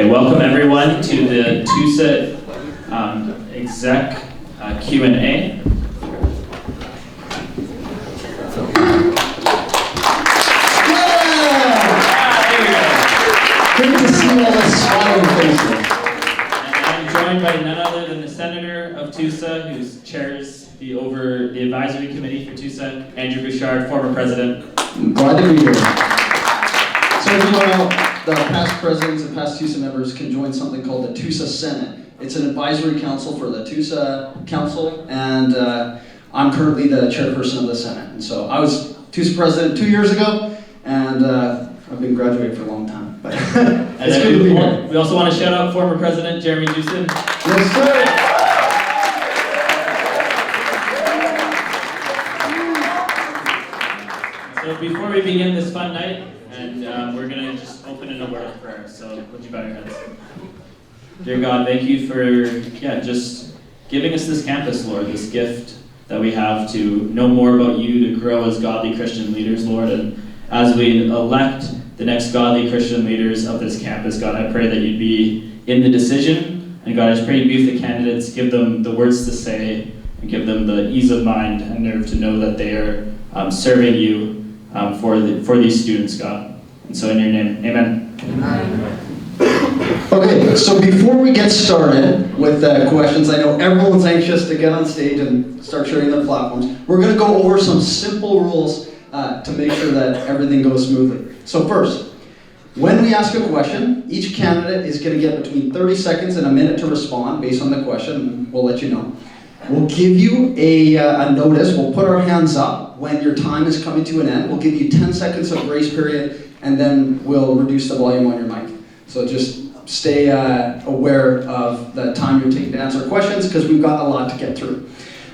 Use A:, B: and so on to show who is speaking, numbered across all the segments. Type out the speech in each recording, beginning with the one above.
A: Okay, welcome everyone to the TUSA Exec Q&A.
B: Good to see all the smiling faces.
A: And I'm joined by none other than the Senator of TUSA, who chairs the advisory committee for TUSA, Andrew Bouchard, former president.
B: I'm glad to be here. So as you know, the past presidents and past TUSA members can join something called the TUSA Senate. It's an advisory council for the TUSA Council, and I'm currently the chairperson of the Senate. And so I was TUSA president 2 years ago, and I've been graduated for a long time. But it's good to be here.
A: We also want to shout out former President Jeremy Jewson.
B: Yes, sir.
A: So before we begin this fun night, and we're going to just open in a word of prayer. So would you bow your heads? Dear God, thank you for just giving us this campus, Lord, this gift that we have to know more about you, to grow as godly Christian leaders, Lord. And as we elect the next godly Christian leaders of this campus, God, I pray that you'd be in the decision. And God, I just pray you'd be with the candidates, give them the words to say, and give them the ease of mind and nerve to know that they are serving you for these students, God. And so in your name, amen.
B: Amen. Okay, so before we get started with questions, I know everyone's anxious to get on stage and start sharing their platforms. We're going to go over some simple rules to make sure that everything goes smoothly. So first, when we ask a question, each candidate is going to get between 30 seconds and a minute to respond based on the question. We'll let you know. We'll give you a notice. We'll put our hands up when your time is coming to an end. We'll give you 10 seconds of grace period, and then we'll reduce the volume on your mic. So just stay aware of the time you're taking to answer questions, because we've got a lot to get through.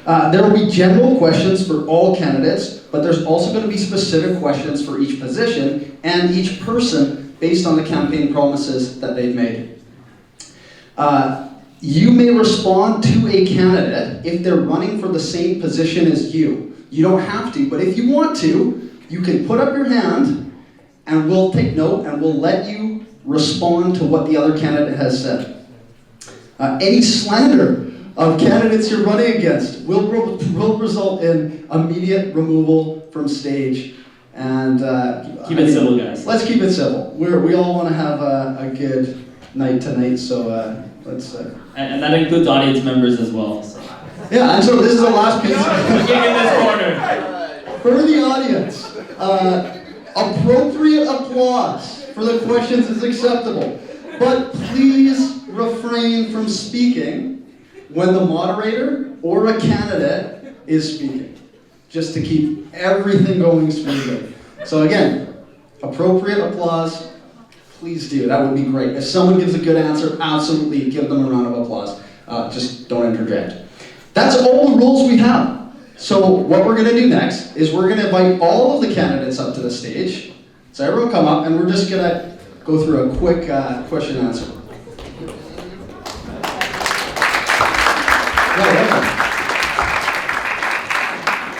B: There will be general questions for all candidates, but there's also going to be specific questions for each position and each person based on the campaign promises that they've made. You may respond to a candidate if they're running for the same position as you. You don't have to, but if you want to, you can put up your hand and we'll take note and we'll let you respond to what the other candidate has said. Any slander of candidates you're running against will result in immediate removal from stage. And
A: keep it civil, guys.
B: Let's keep it civil. We all want to have a good night tonight, so let's.
A: And that includes audience members as well. So.
B: Yeah, and so this is the last piece.
A: Looking in this corner.
B: For the audience, appropriate applause for the questions is acceptable, but please refrain from speaking when the moderator or a candidate is speaking, just to keep everything going smoothly. So again, appropriate applause, please do. That would be great. If someone gives a good answer, absolutely give them a round of applause. Just don't interject. That's all the rules we have. So what we're going to do next is we're going to invite all of the candidates up to the stage. So everyone come up, and we're just going to go through a quick question and answer.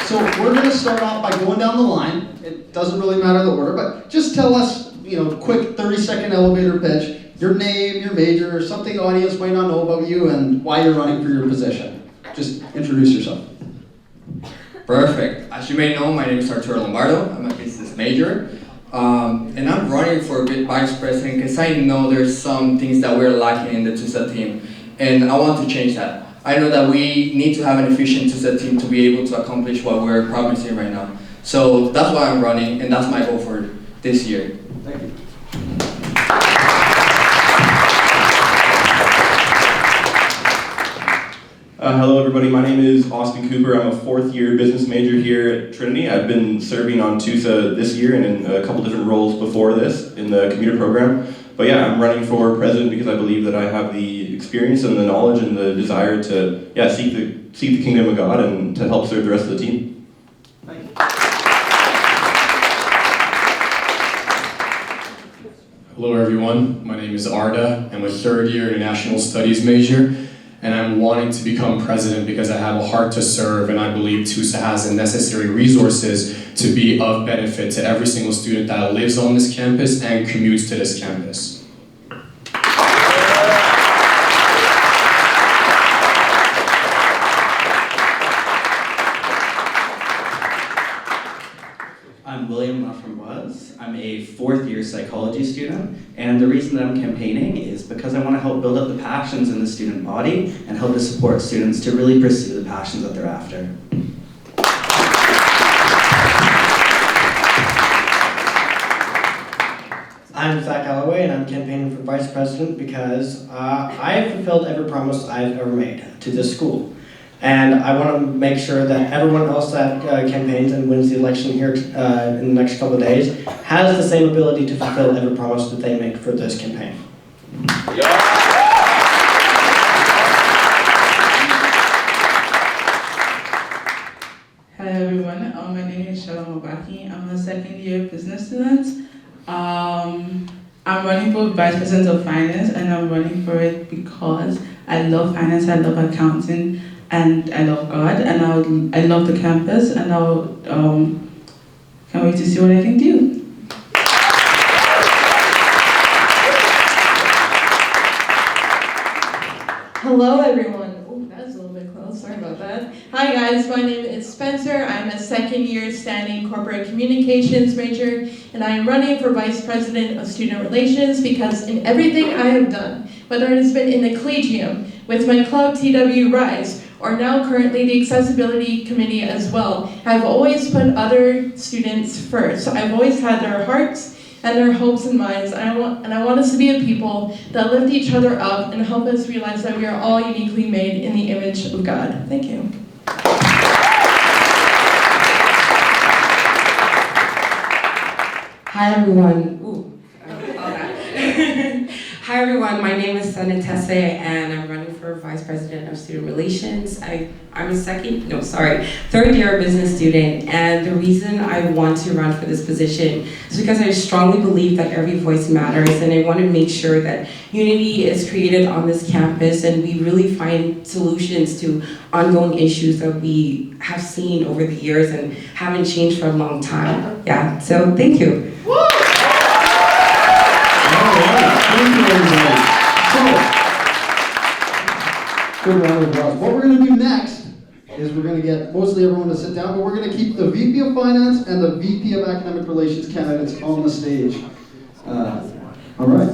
B: So we're going to start off by going down the line. It doesn't really matter the order, but just tell us, quick 30-second elevator pitch, your name, your major, something the audience might not know about you, and why you're running for your position. Just introduce yourself.
C: Perfect. As you may know, my name is Arturo Lombardo. I'm a business major. And I'm running for vice president because I know there's some things that we're lacking in the TUSA team. And I want to change that. I know that we need to have an efficient TUSA team to be able to accomplish what we're promising right now. So that's why I'm running, and that's my goal for this year.
B: Thank you.
D: Hello everybody, my name is Austin Cooper. I'm a fourth year business major here at Trinity. I've been serving on TUSA this year and in a couple different roles before this in the commuter program. But yeah, I'm running for president because I believe that I have the experience and the knowledge and the desire to seek the kingdom of God and to help serve the rest of the team.
B: Thank you.
E: Hello everyone, my name is Arda. I'm a third year international studies major, and I'm wanting to become president because I have a heart to serve, and I believe TUSA has the necessary resources to be of benefit to every single student that lives on this campus and commutes to this campus.
F: student, and the reason that I'm campaigning is because I want to help build up the passions in the student body and help to support students to really pursue the passions that they're after.
G: I'm Zach Galloway, and I'm campaigning for Vice President because I have fulfilled every promise I've ever made to this school. And I want to make sure that everyone else that campaigns and wins the election here in the next couple of days has the same ability to fulfill every promise that they make for this campaign.
H: Hello everyone, my name is Shalom Obaki. I'm a second year business student. I'm running for Vice President of Finance, and I'm running for it because I love finance, I love accounting, and I love God, and I love the campus, and I'll can't wait to see what I can do.
I: Hello everyone. Oh, that's a little bit close, sorry about that. Hi guys, my name is Spencer. I'm a second year standing corporate communications major, and I am running for Vice President of Student Relations because in everything I have done, whether it has been in the Collegium, with my club TW Rise, or now currently the Accessibility Committee as well, I've always put other students first. So I've always had their hearts and their hopes and minds, and I want us to be a people that lift each other up and help us realize that we are all uniquely made in the image of God. Thank you.
J: Hi everyone. Hi everyone, my name is Sana Tesse and I'm running for Vice President of Student Relations. I'm a third year business student, and the reason I want to run for this position is because I strongly believe that every voice matters, and I want to make sure that unity is created on this campus and we really find solutions to ongoing issues that we have seen over the years and haven't changed for a long time. Yeah, so thank you.
B: Thank you, everybody. So, good round of applause. What we're going to do next is we're going to get mostly everyone to sit down, but we're going to keep the VP of Finance and the VP of Academic Relations candidates on the stage. All right.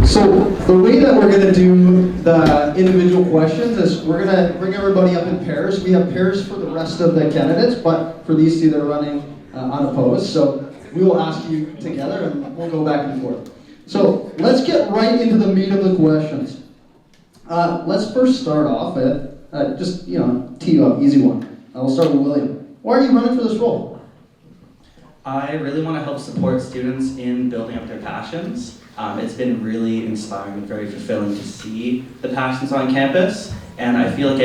B: So the way that we're going to do the individual questions is we're going to bring everybody up in pairs. We have pairs for the rest of the candidates, but for these two that are running unopposed. So we will ask you together and we'll go back and forth. So let's get right into the meat of the questions. Let's first start off at just, tee you up, easy one. We'll start with William. Why are you running for this role?
F: I really want to help support students in building up their passions. It's been really inspiring and very fulfilling to see the passions on campus, and I feel like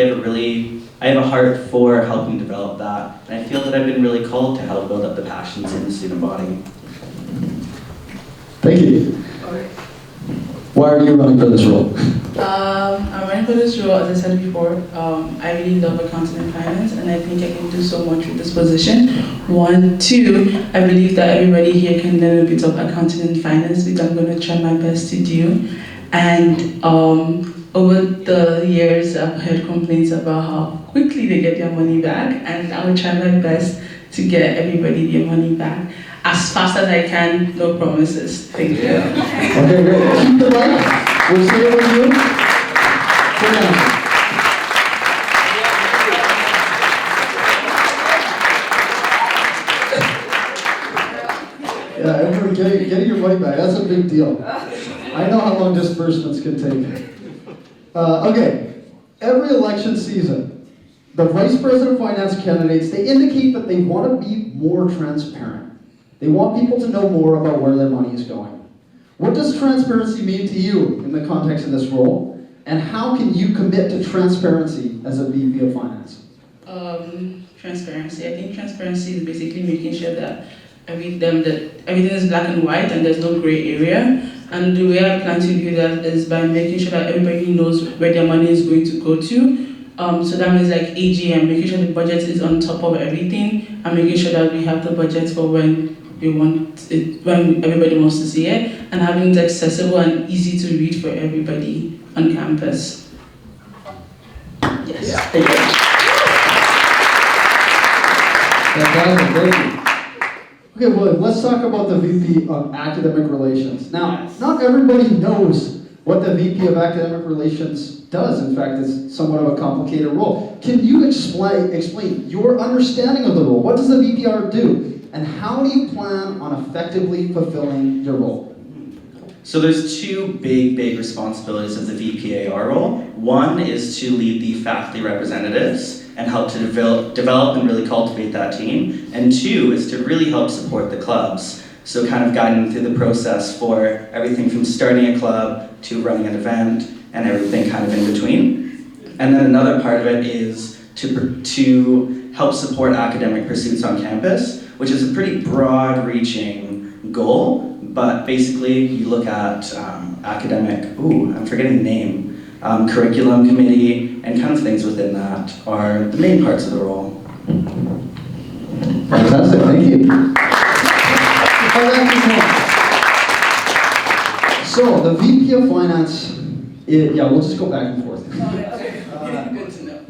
F: I have a heart for helping develop that, and I feel that I've been really called to help build up the passions in the student body.
B: Thank you. Why are you running for this role?
H: I'm running for this role, as I said before. I really love accounting and finance, and I think I can do so much with this position. 1, 2, I believe that everybody here can learn a bit of accounting and finance, which I'm going to try my best to do. And over the years, I've heard complaints about how quickly they get their money back, and I will try my best to get everybody their money back as fast as I can. No promises. Thank you.
B: Okay, great. Keep the mic. We'll stay with you. Sit down. Yeah, everyone getting your money back, that's a big deal. I know how long disbursements can take. Okay, every election season, the Vice President of Finance candidates, they indicate that they want to be more transparent. They want people to know more about where their money is going. What does transparency mean to you in the context of this role? And how can you commit to transparency as a VP of Finance?
H: Transparency. I think transparency is basically making sure that everything is black and white and there's no gray area. And the way I plan to do that is by making sure that everybody knows where their money is going to go to. So that means like AGM, making sure the budget is on top of everything, and making sure that we have the budget for when we want it, when everybody wants to see it, and having it accessible and easy to read for everybody on campus. Yes.
B: Yeah. Fantastic, thank you. Okay, well, let's talk about the VP of Academic Relations. Now, not everybody knows what the VP of Academic Relations does. In fact, it's somewhat of a complicated role. Can you explain your understanding of the role? What does the VPR do? And how do you plan on effectively fulfilling your role?
F: So there's two big responsibilities of the VPAR role. One is to lead the faculty representatives and help to develop and really cultivate that team. And two is to really help support the clubs. So kind of guiding them through the process for everything from starting a club to running an event and everything kind of in between. And then another part of it is to help support academic pursuits on campus, which is a pretty broad-reaching goal. But basically, you look at academic, I'm forgetting the name, curriculum committee, and kind of things within that are the main parts of the role.
B: Fantastic, thank you. So, the VP of Finance, we'll just go back and forth.
H: Good to know.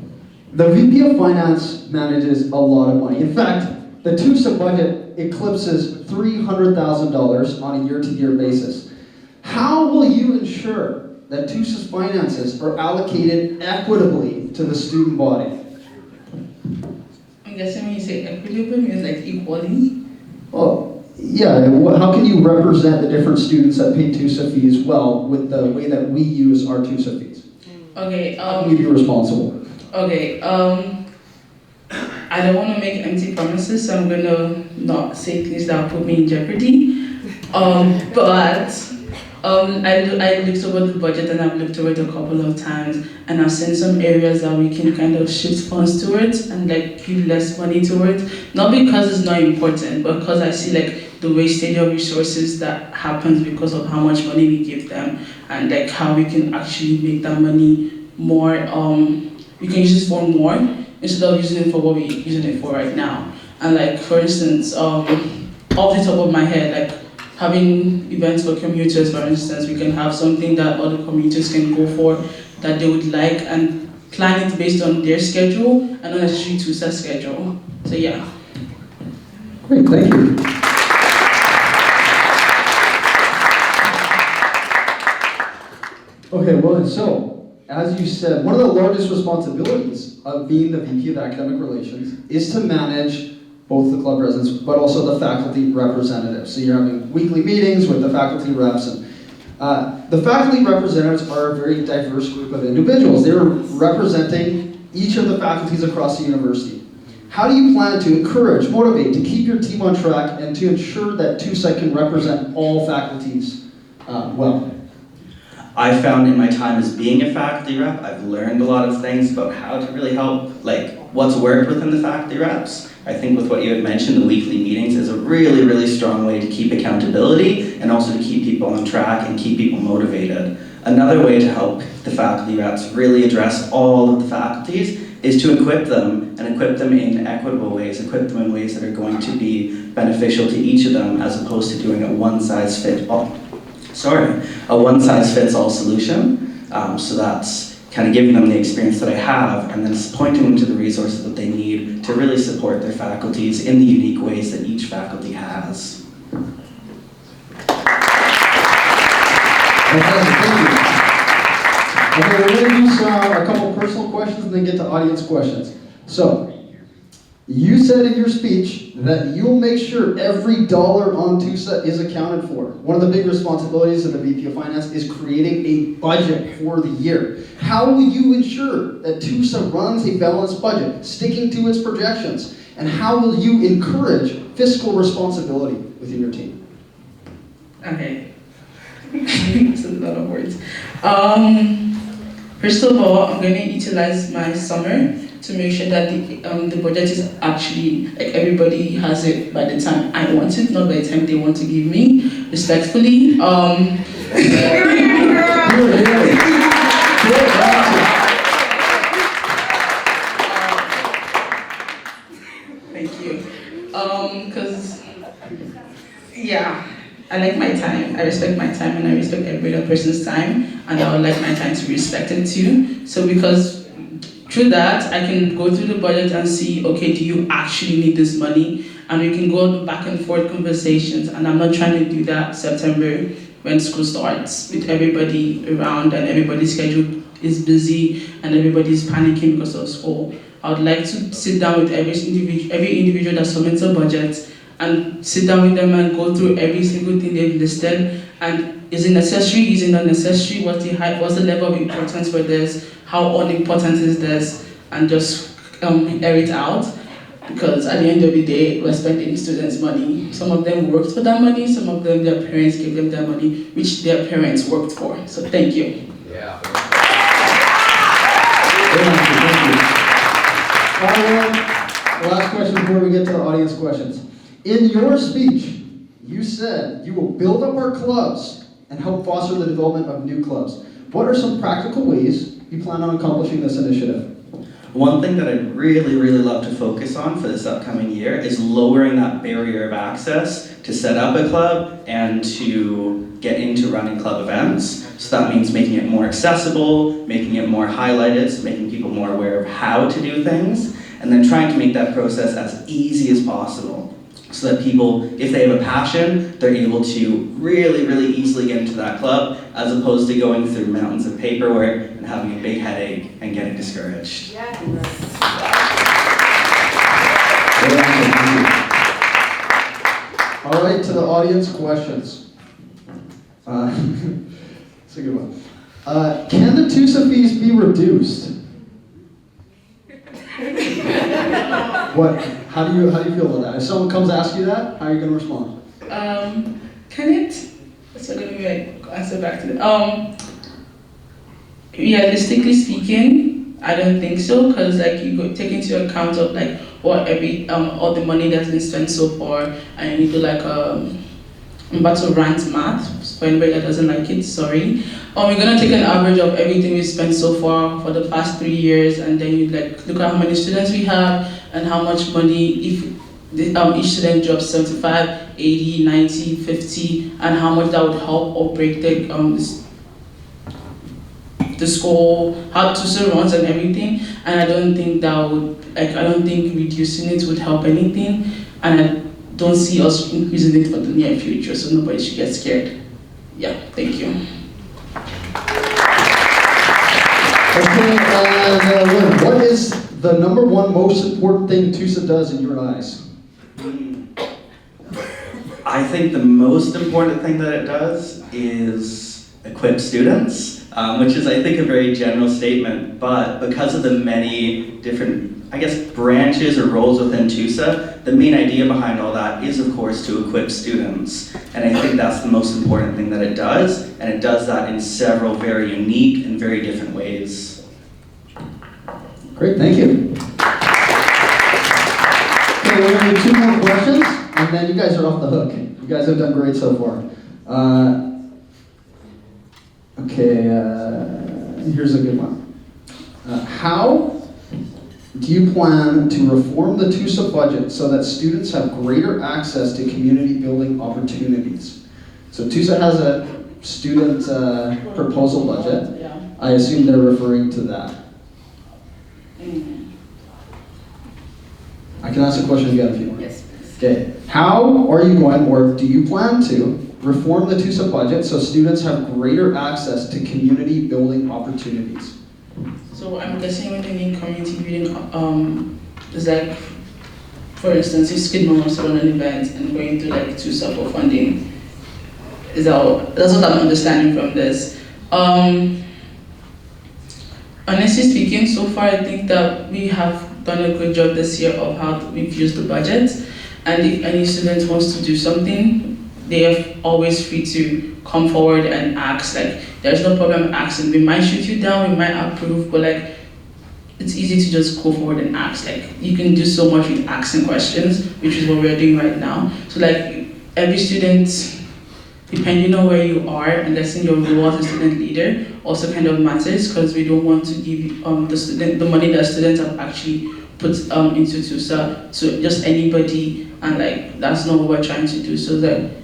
B: The VP of Finance manages a lot of money. In fact, the TUSA budget eclipses $300,000 on a year-to-year basis. How will you ensure that TUSA's finances are allocated equitably to the student body?
H: I'm guessing when you say equitable, it means like equally.
B: Well, yeah, how can you represent the different students that pay TUSA fees well with the way that we use our TUSA fees?
H: Okay.
B: How can you be responsible?
H: Okay. I don't want to make empty promises, so I'm going to not say things that will put me in jeopardy. But I looked over the budget and I've looked over it a couple of times, and I've seen some areas that we can kind of shift funds towards and like give less money towards. Not because it's not important, but because I see like the wastage of resources that happens because of how much money we give them, and like how we can actually make that money more. We can use it for more, instead of using it for what we're using it for right now. And like, for instance, off the top of my head, like having events for commuters, for instance, we can have something that other commuters can go for that they would like and plan it based on their schedule and not necessarily TUSA's schedule. So yeah.
B: Great, thank you. Okay, well, so, as you said, one of the largest responsibilities of being the VP of Academic Relations is to manage both the club residents, but also the faculty representatives. So you're having weekly meetings with the faculty reps. And the faculty representatives are a very diverse group of individuals. They're representing each of the faculties across the university. How do you plan to encourage, motivate, to keep your team on track, and to ensure that TUSA can represent all faculties well?
F: I found in my time as being a faculty rep, I've learned a lot of things about how to really help, like what's worked within the faculty reps. I think with what you had mentioned, the weekly meetings is a really strong way to keep accountability and also to keep people on track and keep people motivated. Another way to help the faculty reps really address all of the faculties is to equip them, and equip them in equitable ways, equip them in ways that are going to be beneficial to each of them, as opposed to doing a one-size-fits-all solution. So that's kind of giving them the experience that I have, and then pointing them to the resources that they need to really support their faculties in the unique ways that each faculty has.
B: Fantastic, thank you. Okay, we're going to do a couple personal questions and then get to audience questions. So, you said in your speech that you'll make sure every dollar on TUSA is accounted for. One of the big responsibilities of the VP of Finance is creating a budget for the year. How will you ensure that TUSA runs a balanced budget, sticking to its projections? And how will you encourage fiscal responsibility within your team?
H: Okay. That's a lot of words. First of all, I'm going to utilize my summer to make sure that the budget is actually, like, everybody has it by the time I want it, not by the time they want to give me, respectfully. Thank you. Because, yeah, I like my time, I respect my time, and I respect every other person's time, and I would like my time to be respected too. So because through that, I can go through the budget and see, okay, do you actually need this money? And we can go back and forth conversations. And I'm not trying to do that September when school starts with everybody around and everybody's schedule is busy and everybody's panicking because of school. I would like to sit down with every individual that submits a budget and sit down with them and go through every single thing they've listed. And is it necessary? Is it not necessary? What's the level of importance for this? How unimportant is this? And just air it out. Because at the end of the day, we're spending students' money. Some of them worked for that money, some of them, their parents gave them that money, which their parents worked for. So thank you.
B: Yeah. Thank you. Last question before we get to the audience questions. In your speech, you said you will build up our clubs and help foster the development of new clubs. What are some practical ways you plan on accomplishing this initiative?
F: One thing that I'd really, really love to focus on for this upcoming year is lowering that barrier of access to set up a club and to get into running club events. So that means making it more accessible, making it more highlighted, so making people more aware of how to do things, and then trying to make that process as easy as possible so that people, if they have a passion, they're able to really, really easily get into that club as opposed to going through mountains of paperwork and having a big headache and getting discouraged.
B: All right, to the audience questions. It's a good one. Can the TUSA fees be reduced? What? How do you feel about that? If someone comes to ask you that, how are you going to respond?
H: Can it? So let me answer back to that. Realistically speaking, I don't think so, because like you go take into account of like what all the money that's been spent so far, and you do like I'm about to rant math for anybody that doesn't like it. Sorry. We're gonna take an average of everything we spent so far for the past 3 years, and then you like look at how many students we have and how much money if each student drops 75, 80, 90, 50, and how much that would help or break the school, how TUSA runs and everything. And I don't think that would, I don't think reducing it would help anything. And I don't see us increasing it for the near future, so nobody should get scared. Yeah, thank you.
B: Okay, and what is the number one most important thing TUSA does in your eyes?
F: I think the most important thing that it does is equip students, which is, I think, a very general statement, but because of the many different, I guess, branches or roles within TUSA, the main idea behind all that is, of course, to equip students. And I think that's the most important thing that it does, and it does that in several very unique and very different ways.
B: Great, thank you. Okay, we're going to do 2 more questions, and then you guys are off the hook. You guys have done great so far. Here's a good one. How do you plan to reform the TUSA budget so that students have greater access to community building opportunities? So TUSA has a student proposal budget.
H: Yeah.
B: I assume they're referring to that. I can ask a question again if you want.
H: Yes, please.
B: Okay. How are you going, or do you plan to, reform the TUSA budget so students have greater access to community building opportunities?
H: So I'm guessing when they mean community building, is like, for instance, if Skidmore wants to run an event and going to like TUSA for funding, that's what I'm understanding from this. Honestly speaking, so far I think that we have done a good job this year of how we've used the budget, and if any student wants to do something, they are always free to come forward and ask. Like, there's no problem asking. We might shoot you down, we might approve, but like, it's easy to just go forward and ask. Like, you can do so much with asking questions, which is what we're doing right now. So like, every student, depending on where you are, and that's in your role as a student leader, also kind of matters, because we don't want to give the money that students have actually put into TUSA to just anybody, and like, that's not what we're trying to do. So that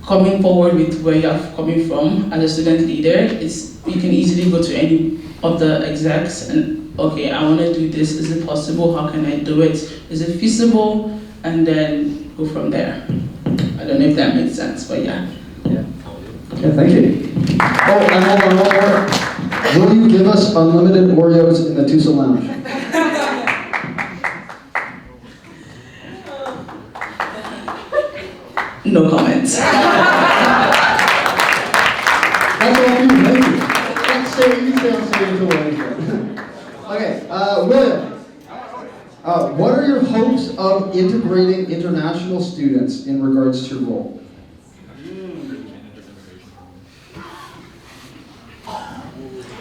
H: coming forward with where you're coming from as a student leader, you can easily go to any of the execs and, okay, I want to do this. Is it possible? How can I do it? Is it feasible? And then go from there. I don't know if that makes sense, but yeah.
B: Yeah, thank you. Oh, and hold on, one more. Will you give us unlimited Oreos in the Tusa Lounge?
H: No comments.
B: That's all for you, thank you. Let's stay, you stay on stage until Wednesday. Okay, William. What are your hopes of integrating international students in regards to your role?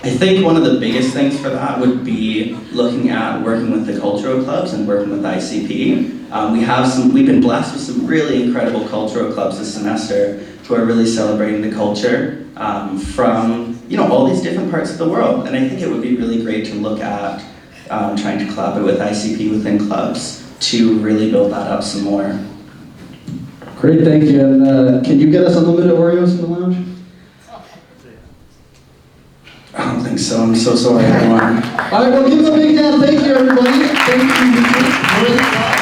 F: I think one of the biggest things for that would be looking at working with the cultural clubs and working with ICP. We've been blessed with some really incredible cultural clubs this semester who are really celebrating the culture from all these different parts of the world. And I think it would be really great to look at trying to collaborate with ICP within clubs to really build that up some more.
B: Great, thank you. And can you get us unlimited Oreos in the lounge?
F: I don't think so. I'm so sorry, everyone.
B: All right, well, give them a big hand. Thank you, everybody. Thank you. Great job.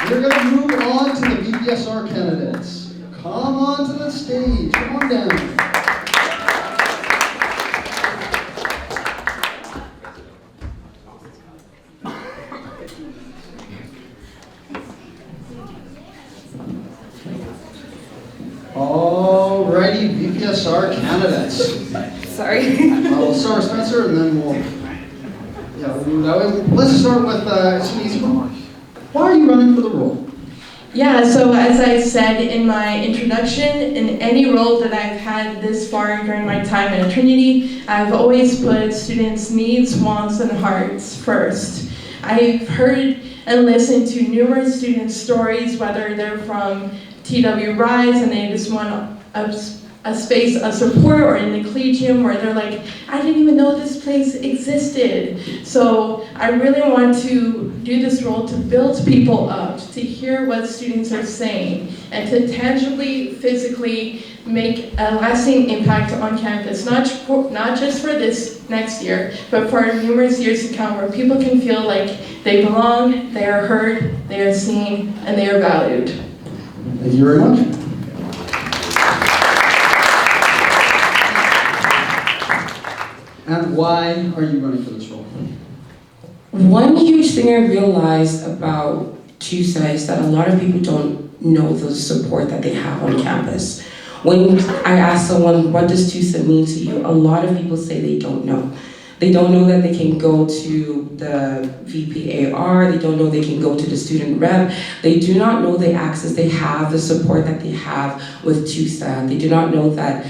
B: We're going to move on to the VPSR candidates. Come on to the stage. Come on down. Alrighty, VPSR candidates.
J: Sorry.
B: We'll start with Spencer, and then let's start with some easy one. Why are you running for the role?
I: Yeah, so as I said in my introduction, in any role that I've had this far during my time at Trinity, I've always put students' needs, wants, and hearts first. I've heard and listened to numerous students' stories, whether they're from TW Rise and they just want a space of support, or in the Collegium where they're like, I didn't even know this place existed. So I really want to do this role to build people up, to hear what students are saying, and to tangibly, physically make a lasting impact on campus, not just for this next year, but for numerous years to come, where people can feel like they belong, they are heard, they are seen, and they are valued.
B: Thank you very much. And why are you running for this role?
J: One huge thing I realized about TUSA is that a lot of people don't know the support that they have on campus. When I ask someone, what does TUSA mean to you? A lot of people say they don't know. They don't know that they can go to the VPAR, they don't know they can go to the student rep, they do not know the access they have, the support that they have with TUSA. They do not know that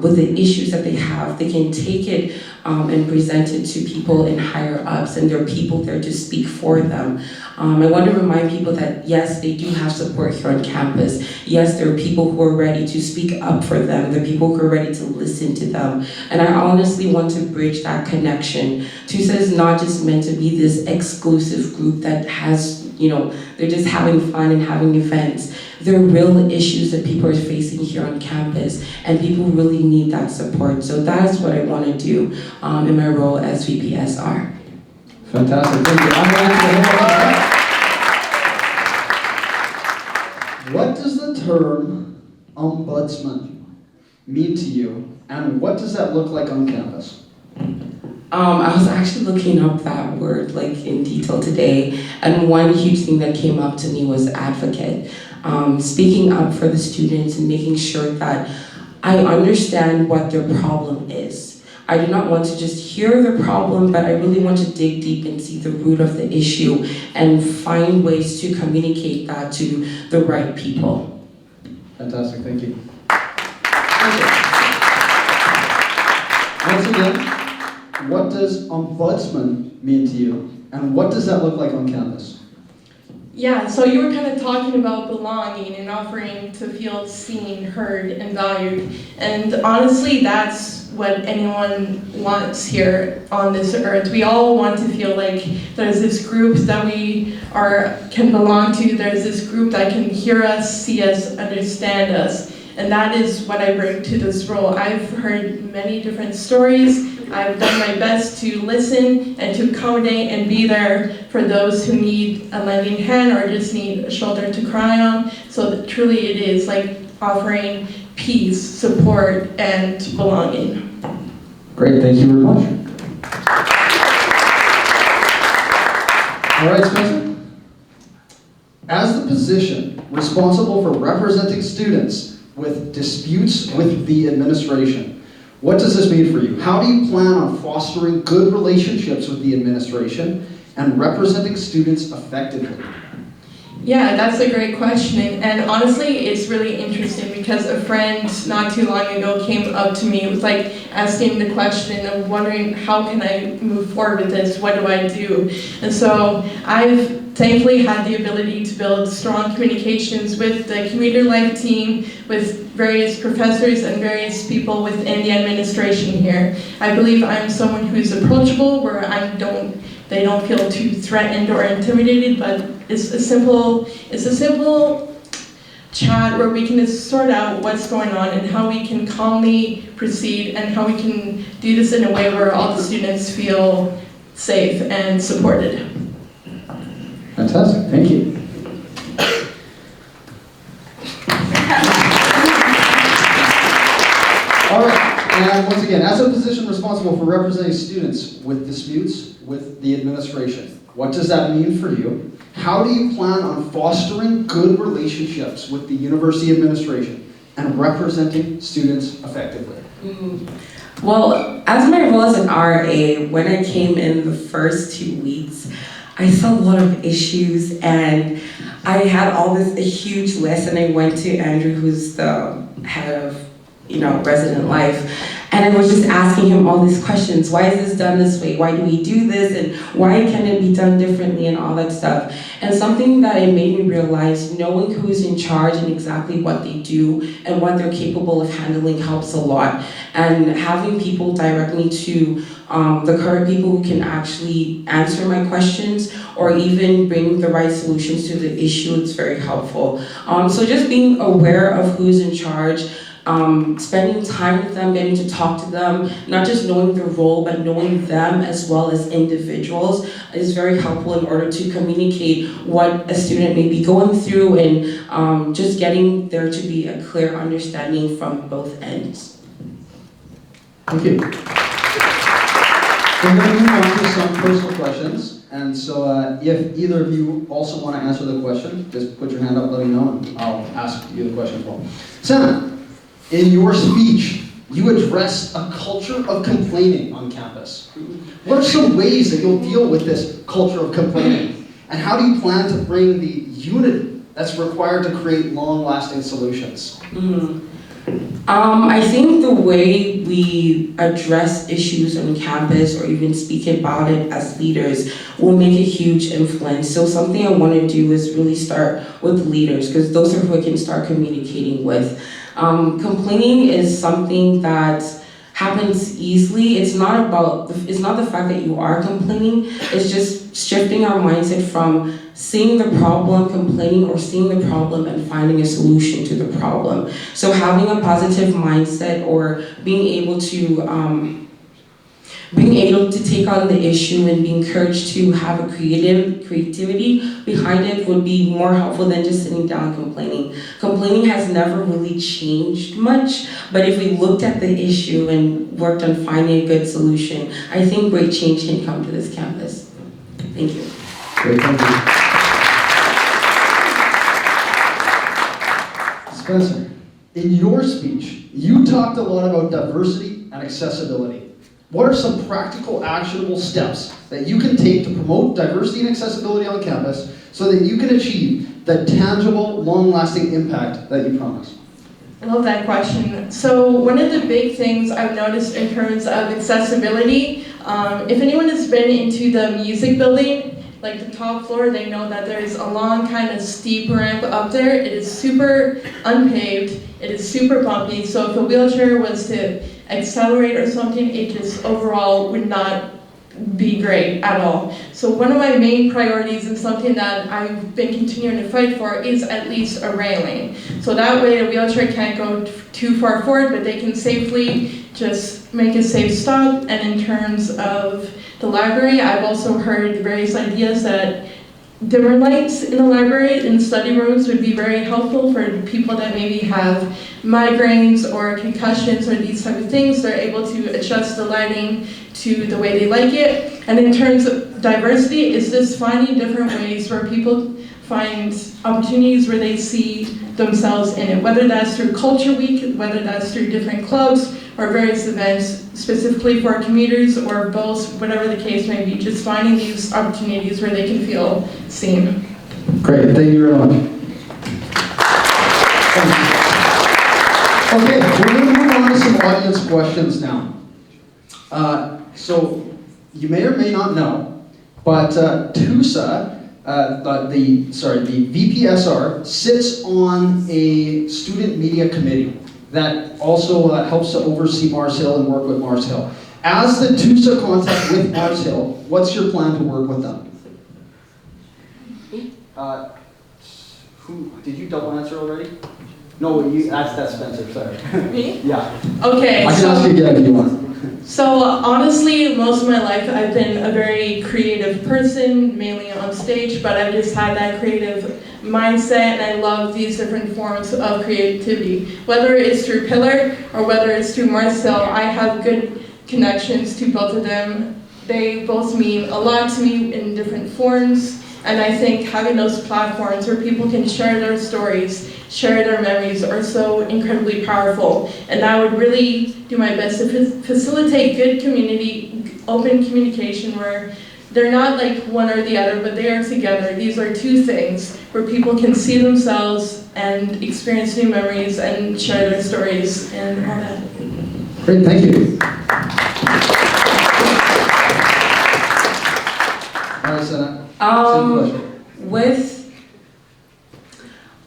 J: with the issues that they have, they can take it and present it to people in higher ups, and there are people there to speak for them. I want to remind people that yes, they do have support here on campus. Yes, there are people who are ready to speak up for them. There are people who are ready to listen to them. And I honestly want to bridge that connection. TUSA is not just meant to be this exclusive group that has, they're just having fun and having events. There are real issues that people are facing here on campus, and people really need that support. So that is what I want to do in my role as VPSR.
B: Fantastic, thank you. I'm going to what does the term ombudsman mean to you, and what does that look like on campus?
J: I was actually looking up that word in detail today, and one huge thing that came up to me was advocate. Speaking up for the students and making sure that I understand what their problem is. I do not want to just hear the problem, but I really want to dig deep and see the root of the issue and find ways to communicate that to the right people.
B: Fantastic, thank you. Once again, what does ombudsman mean to you, and what does that look like on campus?
I: Yeah, so you were kind of talking about belonging and offering to feel seen, heard, and valued. And honestly, that's what anyone wants here on this earth. We all want to feel like there's this group that we can belong to. There's this group that can hear us, see us, understand us. And that is what I bring to this role. I've heard many different stories. I've done my best to listen and to accommodate and be there for those who need a lending hand or just need a shoulder to cry on. So that truly it is like offering peace, support, and belonging.
B: Great, thank you very much. All right, Spencer. As the position responsible for representing students with disputes with the administration, what does this mean for you? How do you plan on fostering good relationships with the administration and representing students effectively?
I: Yeah, that's a great question. And honestly, it's really interesting because a friend not too long ago came up to me, was like asking the question of wondering how can I move forward with this? What do I do? And so I've thankfully had the ability to build strong communications with the commuter life team, with various professors and various people within the administration here. I believe I'm someone who's approachable, where they don't feel too threatened or intimidated, but it's a simple chat where we can just sort out what's going on and how we can calmly proceed and how we can do this in a way where all the students feel safe and supported.
B: Fantastic, thank you. All right, and once again, as a position responsible for representing students with disputes with the administration, what does that mean for you? How do you plan on fostering good relationships with the university administration and representing students effectively?
J: Well, as my role as an RA, when I came in the first 2 weeks, I saw a lot of issues and I had a huge list, and I went to Andrew, who's the head of resident life, and I was just asking him all these questions. Why is this done this way? Why do we do this? And why can it be done differently and all that stuff? And something that it made me realize, knowing who is in charge and exactly what they do and what they're capable of handling helps a lot. And having people direct me to the correct people who can actually answer my questions or even bring the right solutions to the issue, it's very helpful. So just being aware of who's in charge, spending time with them, getting to talk to them, not just knowing their role, but knowing them as well as individuals is very helpful in order to communicate what a student may be going through and just getting there to be a clear understanding from both ends.
B: Thank you. We're going to move on to some personal questions. And so if either of you also want to answer the question, just put your hand up, let me know, and I'll ask you the question as well. Sana, in your speech, you addressed a culture of complaining on campus. What are some ways that you'll deal with this culture of complaining? And how do you plan to bring the unity that's required to create long-lasting solutions?
J: I think the way we address issues on campus or even speak about it as leaders will make a huge influence. So something I want to do is really start with leaders, because those are who I can start communicating with. Complaining is something that happens easily. It's not the fact that you are complaining, it's just shifting our mindset from seeing the problem, complaining, or seeing the problem and finding a solution to the problem. So having a positive mindset or being able to take on the issue and be encouraged to have a creativity behind it would be more helpful than just sitting down and complaining. Complaining has never really changed much, but if we looked at the issue and worked on finding a good solution, I think great change can come to this campus. Thank you.
B: Great, thank you. Spencer, in your speech, you talked a lot about diversity and accessibility. What are some practical, actionable steps that you can take to promote diversity and accessibility on campus so that you can achieve the tangible, long-lasting impact that you promise?
I: I love that question. So one of the big things I've noticed in terms of accessibility, if anyone has been into the music building, like the top floor, they know that there's a long kind of steep ramp up there. It is super unpaved, it is super bumpy, so if a wheelchair was to accelerate or something, it just overall would not be great at all. So one of my main priorities and something that I've been continuing to fight for is at least a railing. So that way a wheelchair can't go too far forward, but they can safely just make a safe stop. And in terms of the library, I've also heard various ideas that dimmer lights in the library, in study rooms, would be very helpful for people that maybe have migraines or concussions or these type of things. They're able to adjust the lighting to the way they like it. And in terms of diversity, it's just finding different ways where people find opportunities where they see themselves in it, whether that's through Culture Week, whether that's through different clubs or various events specifically for commuters or both, whatever the case may be, just finding these opportunities where they can feel seen.
B: Great, thank you very much. Okay, we're going to move on to some audience questions now. So, you may or may not know, but TUSA, the VPSR, sits on a student media committee that also helps to oversee Mars Hill and work with Mars Hill. As the TUSA contact with Mars Hill, what's your plan to work with them? Did you double answer already? No, you asked that, Spencer, sorry.
I: Me?
B: Yeah.
I: Okay.
B: I can ask you again if you want.
I: So honestly, most of my life I've been a very creative person, mainly on stage, but I've just had that creative mindset and I love these different forms of creativity. Whether it's through Pillar or whether it's through Mars Hill, I have good connections to both of them. They both mean a lot to me in different forms, and I think having those platforms where people can share their stories, share their memories are so incredibly powerful. And I would really do my best to facilitate good community, open communication where they're not like one or the other, but they are together. These are two things where people can see themselves and experience new memories and share their stories and all that.
B: Great, thank you. All right, Senna.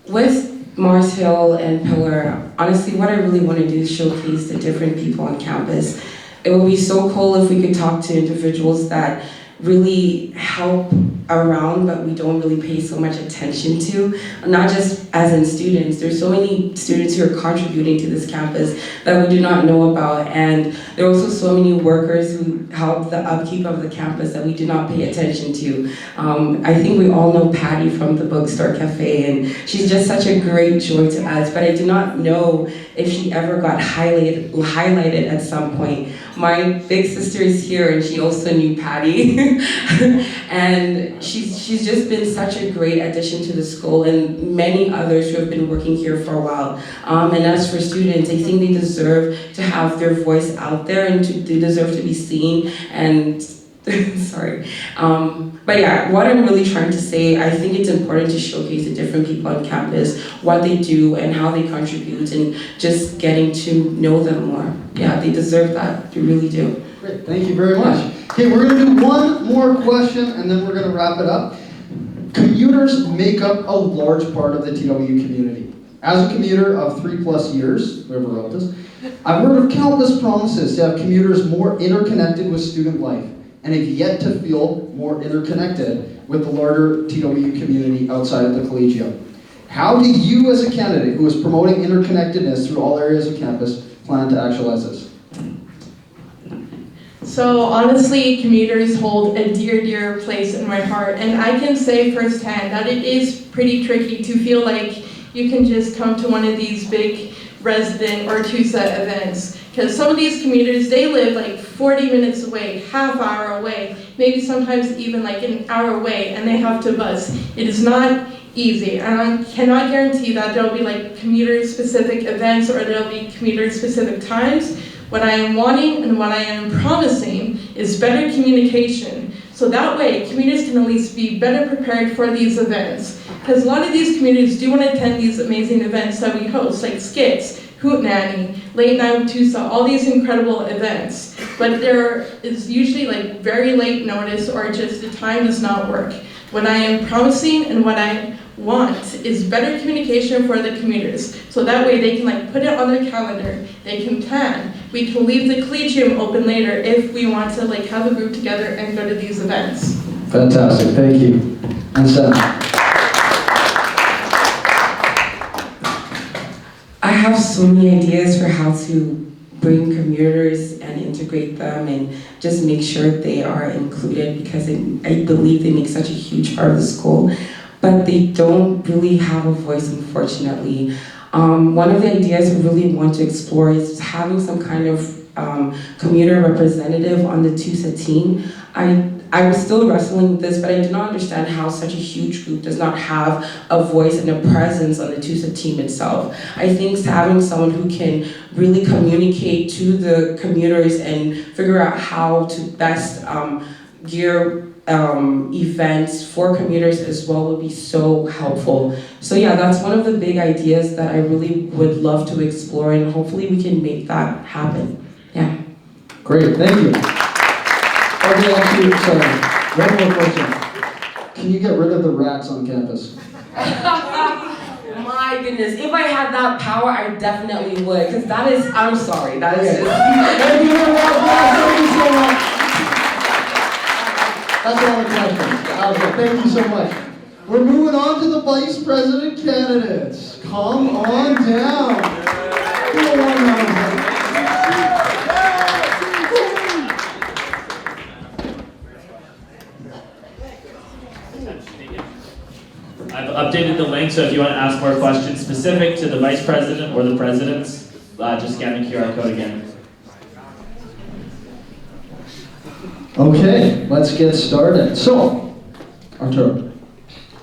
J: With Mars Hill and Pillar, honestly, what I really want to do is showcase the different people on campus. It would be so cool if we could talk to individuals that really help around, but we don't really pay so much attention to, not just as in students. There's so many students who are contributing to this campus that we do not know about, and there are also so many workers who help the upkeep of the campus that we do not pay attention to. I think we all know Patty from the Bookstore Cafe, and she's just such a great joy to us, but I do not know if she ever got highlighted at some point. My big sister is here, and she also knew Patty, and she's just been such a great addition to the school, and many others who have been working here for a while. And as for students, I think they deserve to have their voice out there, and they deserve to be seen. And sorry. But yeah, what I'm really trying to say, I think it's important to showcase the different people on campus, what they do and how they contribute, and just getting to know them more. Yeah, they deserve that. They really do.
B: Great, thank you very much. Okay, we're going to do one more question and then we're going to wrap it up. Commuters make up a large part of the TW community. As a commuter of 3+ years, whoever wrote this, I've heard of countless promises to have commuters more interconnected with student life, and have yet to feel more interconnected with the larger TW community outside of the Collegium. How do you, as a candidate who is promoting interconnectedness through all areas of campus, plan to actualize this?
I: So honestly, commuters hold a dear, dear place in my heart, and I can say firsthand that it is pretty tricky to feel like you can just come to one of these big resident or TUSA events. Because some of these commuters, they live like 40 minutes away, half hour away, maybe sometimes even like an hour away, and they have to bus. It is not easy, and I cannot guarantee that there'll be like commuter-specific events or there'll be commuter-specific times. What I am wanting and what I am promising is better communication. So that way, commuters can at least be better prepared for these events. Because a lot of these commuters do want to attend these amazing events that we host, like skits, Hootenanny, Late Night with TUSA, all these incredible events. But there is usually like very late notice or just the time does not work. What I am promising and what I want is better communication for the commuters. So that way they can like put it on their calendar, they can plan, we can leave the collegium open later if we want to like have a group together and go to these events.
B: Fantastic, thank you. And Sam.
J: I have so many ideas for how to bring commuters and integrate them and just make sure they are included because I believe they make such a huge part of the school, but they don't really have a voice, unfortunately. One of the ideas I really want to explore is having some kind of commuter representative on the TUSA team. I was still wrestling with this, but I did not understand how such a huge group does not have a voice and a presence on the TUSA team itself. I think having someone who can really communicate to the commuters and figure out how to best gear events for commuters as well would be so helpful. So yeah, that's one of the big ideas that I really would love to explore, and hopefully we can make that happen. Yeah.
B: Great, thank you. Okay, actually, sorry, one more question. Can you get rid of the rats on campus?
J: My goodness, if I had that power, I definitely would, because that is, I'm sorry, that is just...
B: Thank you very much, thank you so much. That's all the questions. Okay, thank you so much. We're moving on to the vice president candidates. Come on down. Give a warm round of applause.
A: I've updated the link, so if you want to ask more questions specific to the vice president or the presidents, just scan the QR code again.
B: Okay, let's get started. So, Arturo,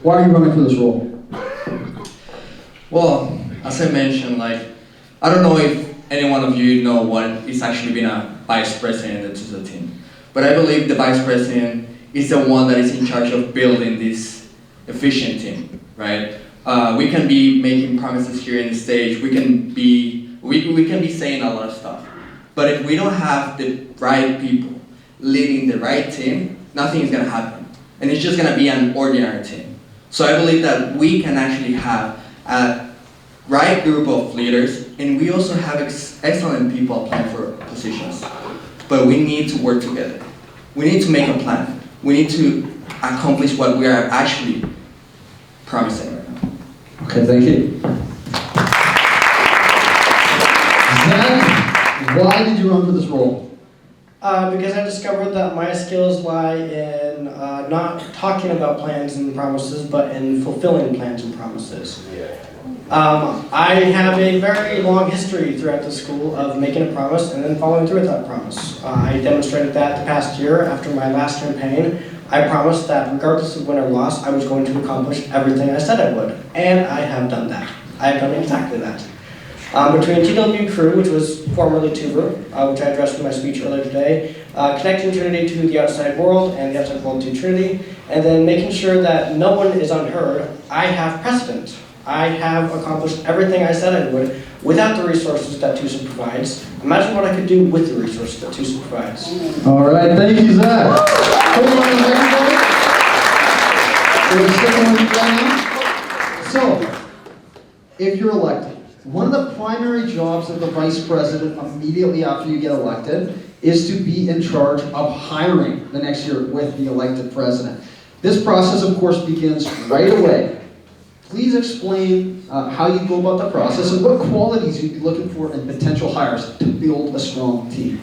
B: why are you running for this role?
C: Well, as I mentioned, I don't know if any one of you know what is actually being a vice president in the TUSA team, but I believe the vice president is the one that is in charge of building this efficient team, right? We can be making promises here in the stage, we can be saying a lot of stuff, but if we don't have the right people leading the right team, nothing is going to happen. And it's just going to be an ordinary team. So I believe that we can actually have a right group of leaders, and we also have excellent people applying for positions. But we need to work together. We need to make a plan. We need to accomplish what we are actually promising right now.
B: Okay, thank you. Zach, why did you run for this role?
G: Because I discovered that my skills lie in not talking about plans and promises, but in fulfilling plans and promises. I have a very long history throughout the school of making a promise and then following through with that promise. I demonstrated that the past year after my last campaign. I promised that regardless of win or loss, I was going to accomplish everything I said I would. And I have done that. I have done exactly that. Between TW Crew, which was formerly Tuber, which I addressed in my speech earlier today, connecting Trinity to the outside world and the outside world to Trinity, and then making sure that no one is unheard, I have precedent. I have accomplished everything I said I would without the resources that TUSA provides. Imagine what I could do with the resources that TUSA provides.
B: All right, thank you, Zach. Hold on, everybody. We're sticking with you right now. So, if you're elected, one of the primary jobs of the vice president immediately after you get elected is to be in charge of hiring the next year with the elected president. This process, of course, begins right away. Please explain how you go about the process and what qualities you'd be looking for in potential hires to build a strong team.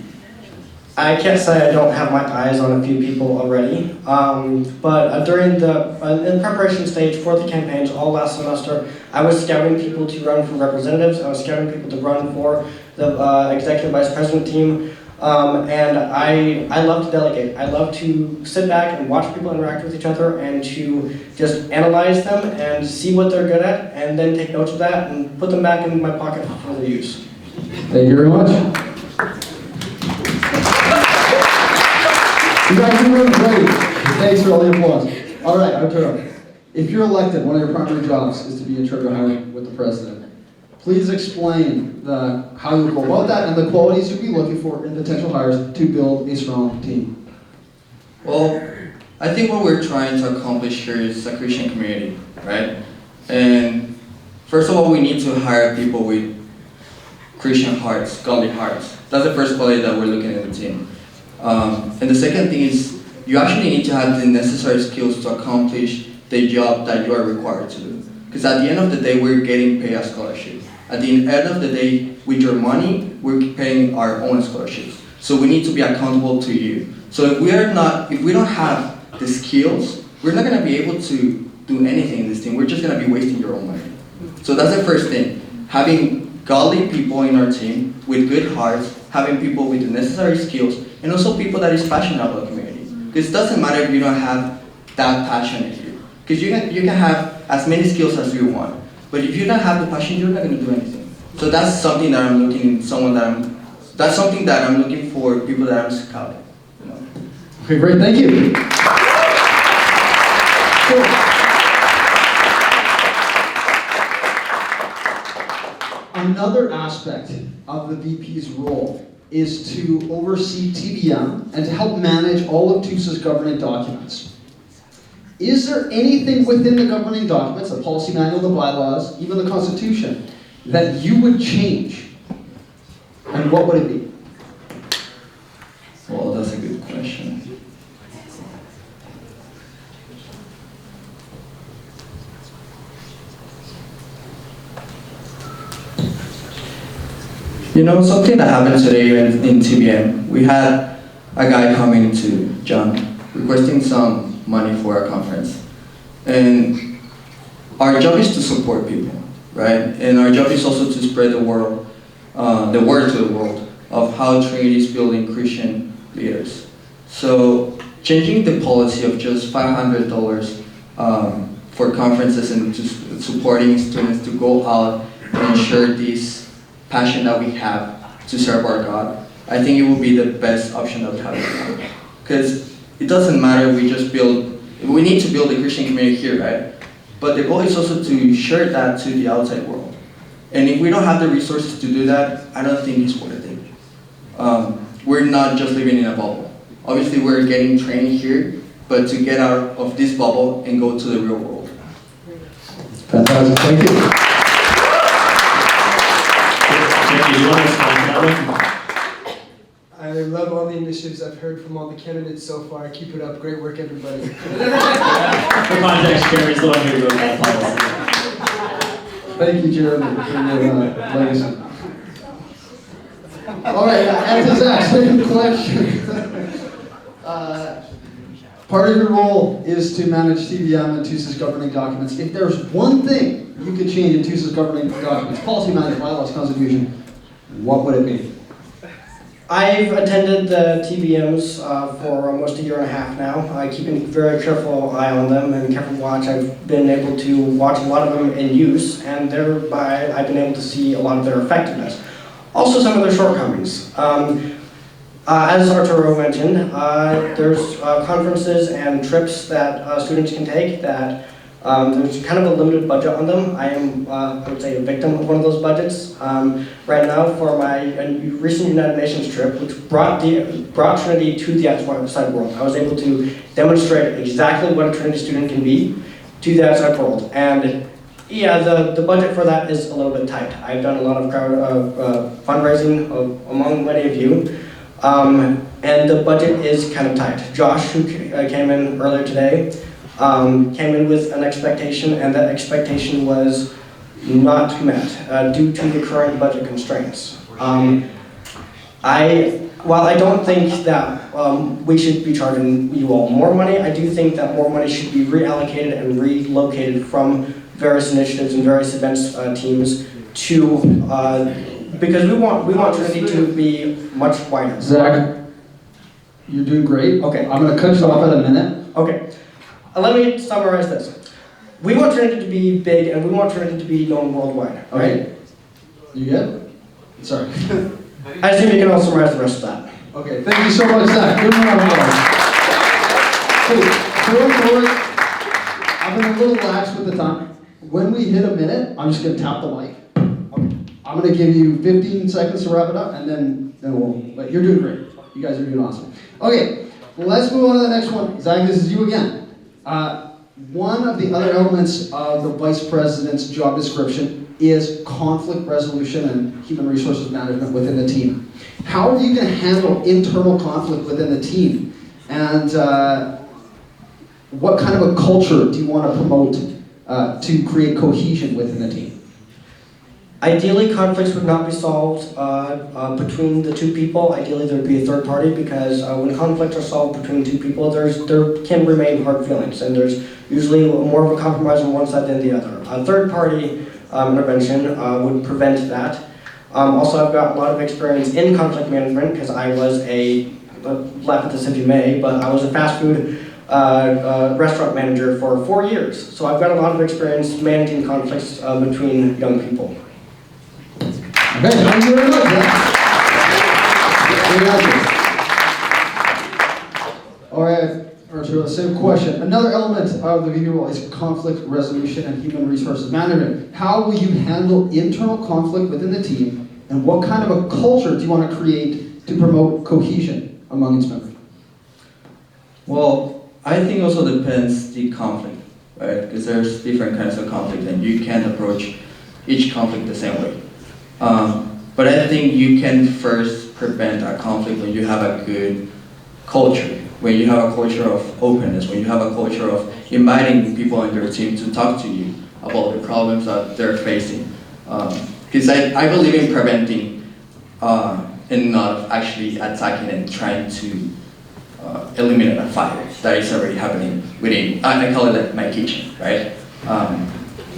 G: I can't say I don't have my eyes on a few people already, but during the in preparation stage for the campaigns all last semester, I was scouting people to run for representatives, I was scouting people to run for the executive vice president team, and I love to delegate. I love to sit back and watch people interact with each other and to just analyze them and see what they're good at, and then take notes of that and put them back in my pocket for further use.
B: Thank you very much. You guys are doing great. Thanks for all the applause. All right, Arturo. If you're elected, one of your primary jobs is to be in charge of hiring with the president. Please explain how you go about that and the qualities you'll be looking for in potential hires to build a strong team.
C: Well, I think what we're trying to accomplish here is a Christian community, right? And first of all, we need to hire people with Christian hearts, godly hearts. That's the first quality that we're looking at the team. And the second thing is you actually need to have the necessary skills to accomplish the job that you are required to do. Because at the end of the day, we're getting paid a scholarship. At the end of the day, with your money, we're paying our own scholarships. So we need to be accountable to you. So if we don't have the skills, we're not going to be able to do anything in this team. We're just going to be wasting your own money. So that's the first thing. Having godly people in our team with good hearts, having people with the necessary skills, and also people that is passionate about the community. Because it doesn't matter if you don't have that passion in you. Because you can have as many skills as you want. But if you don't have the passion, you're not going to do anything. So that's something that I'm looking that's something that I'm looking for people that I'm scouting. You know?
B: Okay, great, thank you. Another aspect of the VP's role is to oversee TBM and to help manage all of TUSA's governing documents. Is there anything within the governing documents, the policy manual, the bylaws, even the Constitution, that you would change? And what would it be?
C: Well, that's a good question. You know, something that happened today in TBM, we had a guy coming to John requesting some money for our conference. And our job is to support people, right? And our job is also to spread the word to the world of how Trinity is building Christian leaders. So changing the policy of just $500 for conferences and to supporting students to go out and share this passion that we have to serve our God, I think it will be the best option that we have right now. Because it doesn't matter, we need to build a Christian community here, right? But the goal is also to share that to the outside world. And if we don't have the resources to do that, I don't think it's worth it. We're not just living in a bubble. Obviously, we're getting trained here, but to get out of this bubble and go to the real world.
B: Fantastic, thank you.
A: Jackie, you want to respond to that one?
K: I love all the initiatives I've heard from all the candidates so far. Keep it up. Great work, everybody.
A: For context, Jeremy's the one who wrote that policy.
B: Thank you, Jeremy, for your legacy. All right, and to Zach, second question. Part of your role is to manage TBM and TUSA's governing documents. If there's one thing you could change in TUSA's governing documents, policy manual, bylaws, constitution, what would it be?
G: I've attended the TBMs for almost a year and a half now. I keep a very careful eye on them and careful watch. I've been able to watch a lot of them in use, and thereby I've been able to see a lot of their effectiveness. Also some of their shortcomings. As Arturo mentioned, there's conferences and trips that students can take that there's kind of a limited budget on them. I am, I would say, a victim of one of those budgets. Right now, for my recent United Nations trip, which brought Trinity to the outside world, I was able to demonstrate exactly what a Trinity student can be to the outside world. And yeah, the budget for that is a little bit tight. I've done a lot of fundraising among many of you. And the budget is kind of tight. Josh, who came in earlier today, came in with an expectation, and that expectation was not met due to the current budget constraints. While I don't think that we should be charging you all more money, I do think that more money should be reallocated and relocated from various initiatives and various events teams to because we want Trinity to be much wider.
B: Zach, you're doing great.
G: Okay.
B: I'm going to cut you off at a minute.
G: Okay. Let me summarize this. We want Trinity to be big, and we want Trinity to be known worldwide, right?
B: Okay. You good? Sorry.
G: I assume you can all summarize the rest of that.
B: Okay, thank you so much, Zach. Good round of applause. Hey, going forward, I've been a little lax with the time. When we hit a minute, I'm just going to tap the mic. I'm going to give you 15 seconds to wrap it up, and then we'll, but you're doing great. You guys are doing awesome. Okay, let's move on to the next one. Zach, this is you again. one of the other elements of the vice president's job description is conflict resolution and human resources management within the team. How are you going to handle internal conflict within the team? And what kind of a culture do you want to promote to create cohesion within the team?
G: Ideally, conflicts would not be solved between the two people. Ideally, there would be a third party, because when conflicts are solved between two people, there can remain hard feelings, and there's usually more of a compromise on one side than the other. A third party intervention would prevent that. Also, I've got a lot of experience in conflict management, because I was laugh at this if you may, but I was a fast food restaurant manager for 4 years. So I've got a lot of experience managing conflicts between young people.
B: Okay, thank you very much. All right, Arturo, same question. Another element of the VP role is conflict resolution and human resources management. How will you handle internal conflict within the team, and what kind of a culture do you want to create to promote cohesion among its members?
C: Well, I think also depends the conflict, right? Because there's different kinds of conflict, and you can't approach each conflict the same way. But I think you can first prevent a conflict when you have a good culture, when you have a culture of openness, when you have a culture of inviting people on your team to talk to you about the problems that they're facing. Because I believe in preventing and not actually attacking and trying to eliminate a fire that is already happening within, I call it like my kitchen, right?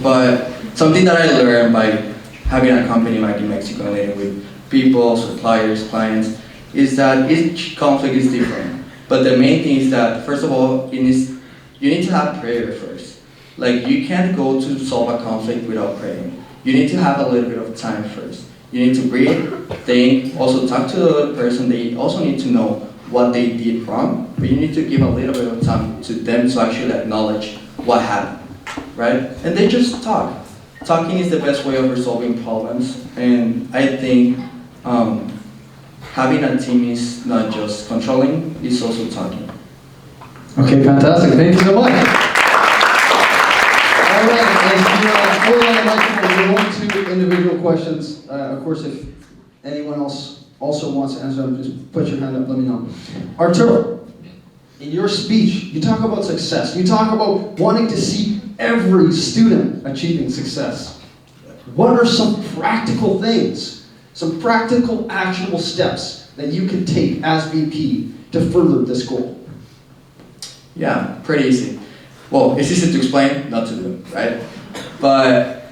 C: But something that I learned by having a company like in Mexico and dealing with people, suppliers, clients, is that each conflict is different. But the main thing is that, first of all, you need to have prayer first. Like, you can't go to solve a conflict without praying. You need to have a little bit of time first. You need to breathe, think, also talk to the other person. They also need to know what they did wrong, but you need to give a little bit of time to them to actually acknowledge what happened, right? And they just talk. Talking is the best way of resolving problems, and I think having a team is not just controlling, it's also talking.
B: Okay, fantastic. Thank you so much. All right, as you we're going to individual questions. Of course, if anyone else also wants to answer them, just put your hand up, let me know. Arturo, in your speech, you talk about success. You talk about wanting to see every student achieving success. What are some practical things, some practical actionable steps that you can take as VP to further this goal?
C: Yeah, pretty easy. Well, it's easy to explain, not to do, right? But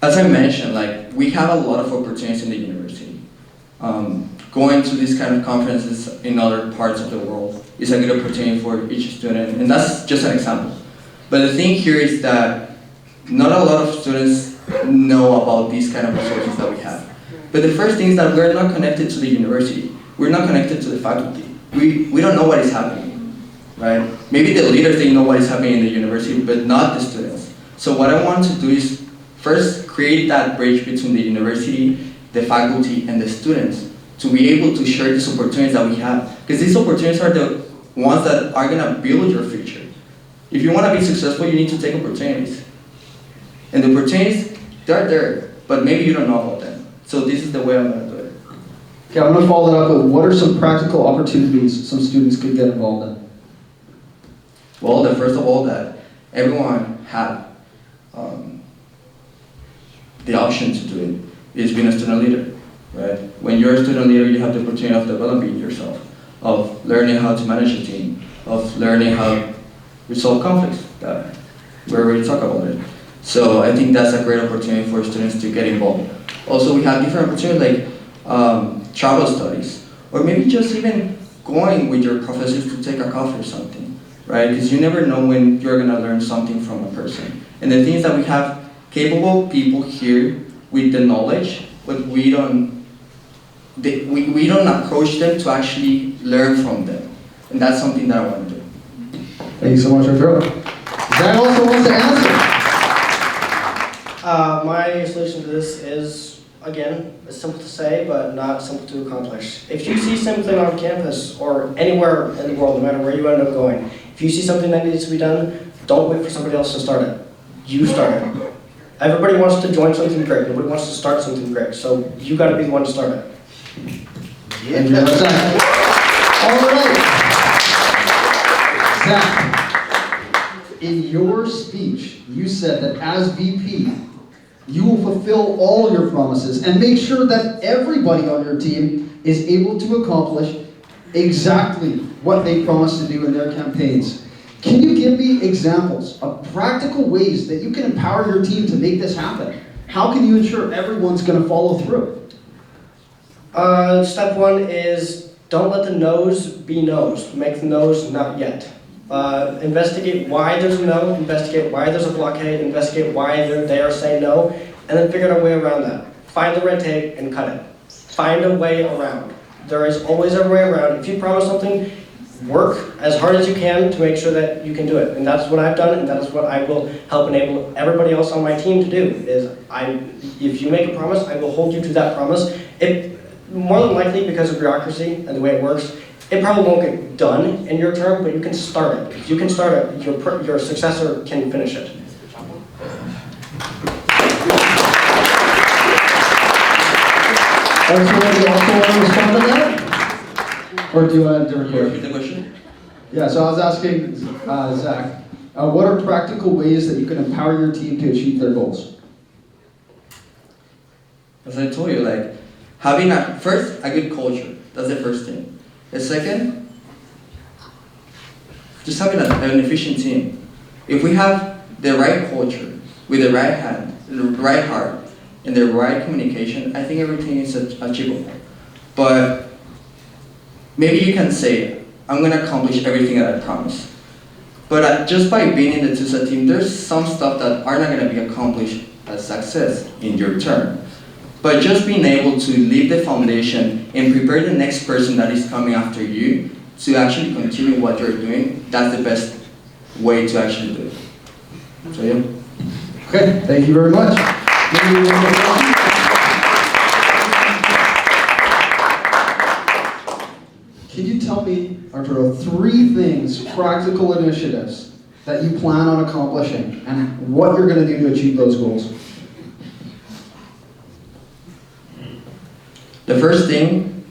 C: as I mentioned, like, we have a lot of opportunities in the university. Going to these kind of conferences in other parts of the world is a good opportunity for each student, and that's just an example. But the thing here is that not a lot of students know about these kind of resources that we have. But the first thing is that we're not connected to the university. We're not connected to the faculty. We don't know what is happening, right? Maybe the leaders, they know what is happening in the university, but not the students. So what I want to do is first create that bridge between the university, the faculty, and the students to be able to share these opportunities that we have. Because these opportunities are the ones that are gonna build your future. If you want to be successful, you need to take opportunities. And the opportunities, they're there, but maybe you don't know about them. So this is the way I'm going to do it.
B: Okay, I'm going to follow that up with what are some practical opportunities some students could get involved in?
C: Well, first of all, that everyone had the option to do it is being a student leader, right? When you're a student leader, you have the opportunity of developing yourself, of learning how to manage a team, of learning how resolve conflicts. We already talked about it. So I think that's a great opportunity for students to get involved. Also, we have different opportunities like travel studies, or maybe just even going with your professors to take a coffee or something, right? Because you never know when you're gonna learn something from a person. And the thing is that we have capable people here with the knowledge, but we don't approach them to actually learn from them. And that's something that I want to do.
B: Thank you so much, Arturo. Zach also wants to answer.
G: My solution to this is, again, it's simple to say, but not simple to accomplish. If you see something on campus or anywhere in the world, no matter where you end up going, if you see something that needs to be done, Don't wait for somebody else to start it. You start it. Everybody wants to join something great. Nobody wants to start something great. So you got to be the one to start it.
B: Thank you very much, Zach. All right. Zach, in your speech, you said that as VP, you will fulfill all your promises and make sure that everybody on your team is able to accomplish exactly what they promised to do in their campaigns. Can you give me examples of practical ways that you can empower your team to make this happen? How can you ensure everyone's going to follow through?
G: Step one is don't let the no's be no's. Make the no's not yet. Investigate why there's a no, investigate why there's a blockade, investigate why they are saying no, and then figure out a way around that. Find the red tape and cut it. Find a way around. There is always a way around. If you promise something, work as hard as you can to make sure that you can do it. And that's what I've done, and that is what I will help enable everybody else on my team to do. If you make a promise, I will hold you to that promise. More than likely, because of bureaucracy and the way it works, it probably won't get done in your term, but you can start it. If you can start it, your successor can finish it.
B: Do you also want to respond to that? Or do you want to
C: Repeat the question?
B: Yeah, so I was asking Zach, what are practical ways that you can empower your team to achieve their goals?
C: As I told you, like having a good culture. That's the first thing. The second, just having an efficient team. If we have the right culture, with the right hand, the right heart, and the right communication, I think everything is achievable. But maybe you can say, I'm going to accomplish everything that I promised. But just by being in the TUSA team, there's some stuff that are not going to be accomplished as success in your term. But just being able to leave the foundation and prepare the next person that is coming after you to actually continue what you're doing, that's the best way to actually do it. So yeah.
B: Okay, thank you very much. Can you tell me, Arturo, 3 things, practical initiatives that you plan on accomplishing and what you're going to do to achieve those goals?
C: The first thing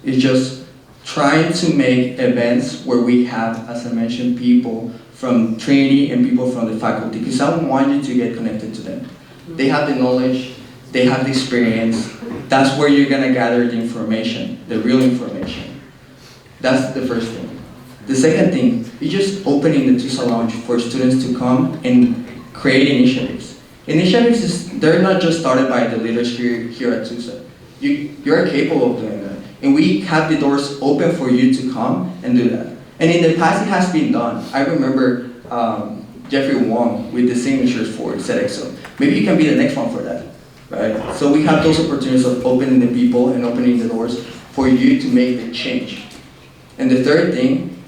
C: is just trying to make events where we have, as I mentioned, people from Trinity and people from the faculty, because I want you to get connected to them. They have the knowledge, they have the experience. That's where you're gonna gather the information, the real information. That's the first thing. The second thing is just opening the TUSA Lounge for students to come and create initiatives. Initiatives, they're not just started by the leaders here at TUSA. You're capable of doing that. And we have the doors open for you to come and do that. And in the past, it has been done. I remember Jeffrey Wong with the signatures for ZXO. Maybe you can be the next one for that, right? So we have those opportunities of opening the people and opening the doors for you to make the change. And the third thing,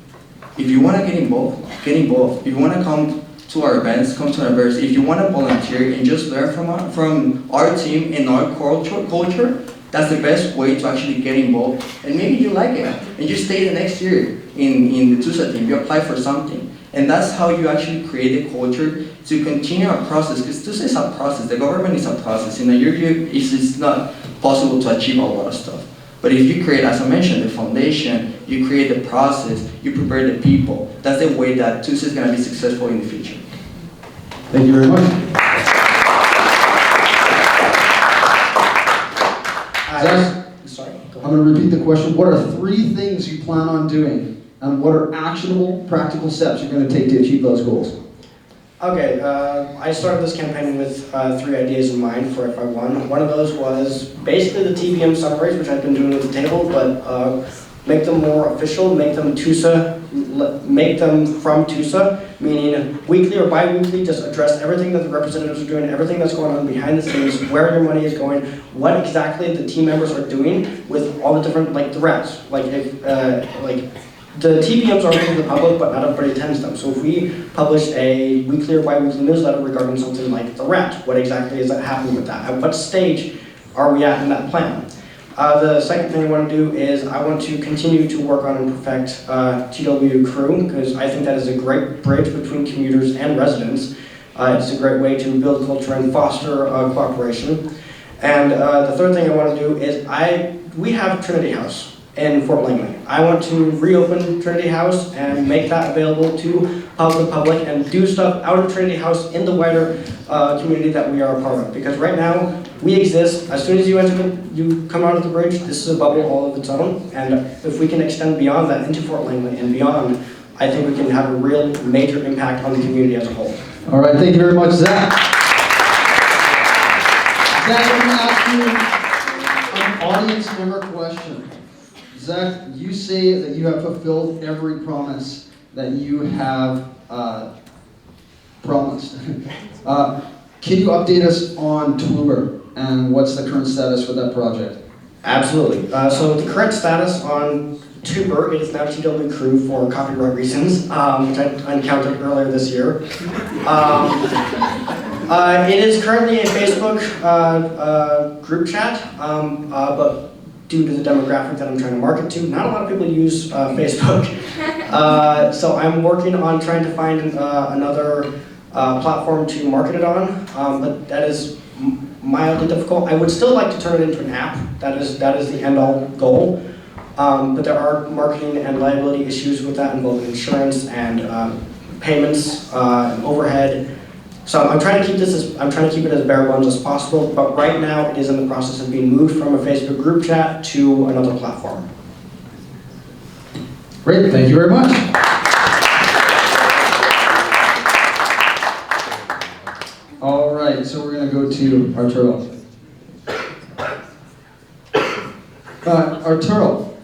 C: if you want to get involved, get involved. If you want to come to our events, come to our events. If you want to volunteer and just learn from our team and our culture, that's the best way to actually get involved. And maybe you like it, and you stay the next year in the TUSA team, you apply for something. And that's how you actually create a culture to continue our process, because TUSA is a process, the government is a process. In a year, it's not possible to achieve a lot of stuff. But if you create, as I mentioned, the foundation, you create the process, you prepare the people, that's the way that TUSA is going to be successful in the future.
B: Thank you very much. I'm going to repeat the question. What are 3 things you plan on doing, and what are actionable, practical steps you're going to take to achieve those goals?
G: Okay, I started this campaign with 3 ideas in mind for FY1. One of those was basically the TBM summaries, which I've been doing at the table, but make them more official, make them TUSA, make them from TUSA, meaning weekly or bi-weekly, just address everything that the representatives are doing, everything that's going on behind the scenes, where your money is going, what exactly the team members are doing with all the different, like the reps. The TBMs are open to the public, but not everybody attends them. So if we publish a weekly or bi-weekly newsletter regarding something like the RAT, what exactly is that happening with that? At what stage are we at in that plan? The second thing I want to do is I want to continue to work on and perfect TW Crew, because I think that is a great bridge between commuters and residents. It's a great way to build culture and foster cooperation. And the third thing I want to do is we have Trinity House in Fort Langley. I want to reopen Trinity House and make that available to the public and do stuff out of Trinity House in the wider community that we are a part of. Because right now, we exist. As soon as you come out of the bridge, this is a bubble all of its own. And if we can extend beyond that into Fort Langley and beyond, I think we can have a real major impact on the community as a whole.
B: All right, thank you very much, Zach. Zach, I'm going to ask you an audience member question. Zach, you say that you have fulfilled every promise that you have promised. Can you update us on Tuber and what's the current status for that project?
G: Absolutely. So the current status on Tuber, it is now TW Crew for copyright reasons, which I encountered earlier this year. It is currently a Facebook group chat, but due to the demographic that I'm trying to market to, not a lot of people use Facebook. So I'm working on trying to find another platform to market it on, but that is mildly difficult. I would still like to turn it into an app. That is the end-all goal. But there are marketing and liability issues with that involving insurance and payments and overhead. So I'm trying to keep it as bare bones as possible, but right now it is in the process of being moved from a Facebook group chat to another platform.
B: Great, thank you very much. All right, so we're going to go to Arturo. Arturo,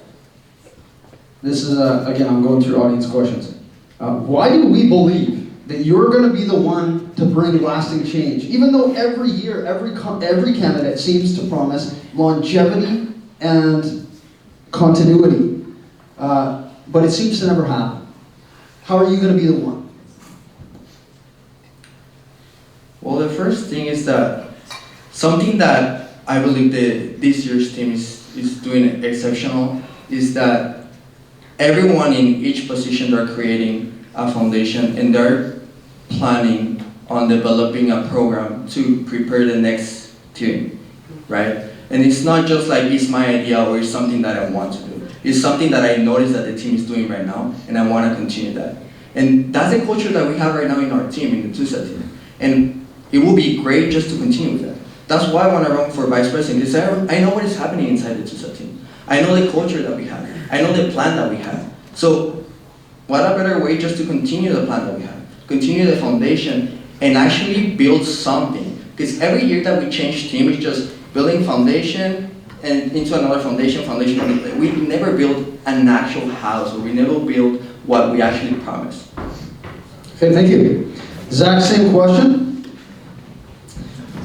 B: this is, again, I'm going through audience questions. Why do we believe that you're going to be the one to bring lasting change? Even though every year, every candidate seems to promise longevity and continuity, but it seems to never happen. How are you going to be the one?
C: Well, the first thing is that something that I believe that this year's team is doing exceptional is that everyone in each position they're creating a foundation and they're planning on developing a program to prepare the next team, right? And it's not just like it's my idea or it's something that I want to do. It's something that I notice that the team is doing right now and I want to continue that. And that's the culture that we have right now in our team, in the TUSA team. And it will be great just to continue with that. That's why I want to run for vice president, because I know what is happening inside the TUSA team. I know the culture that we have. I know the plan that we have. So what a better way just to continue the plan that we have, continue the foundation, and actually build something. Because every year that we change team, it's just building foundation and into another foundation. We never build an actual house, or we never build what we actually promised.
B: Okay, thank you. Zach, same question.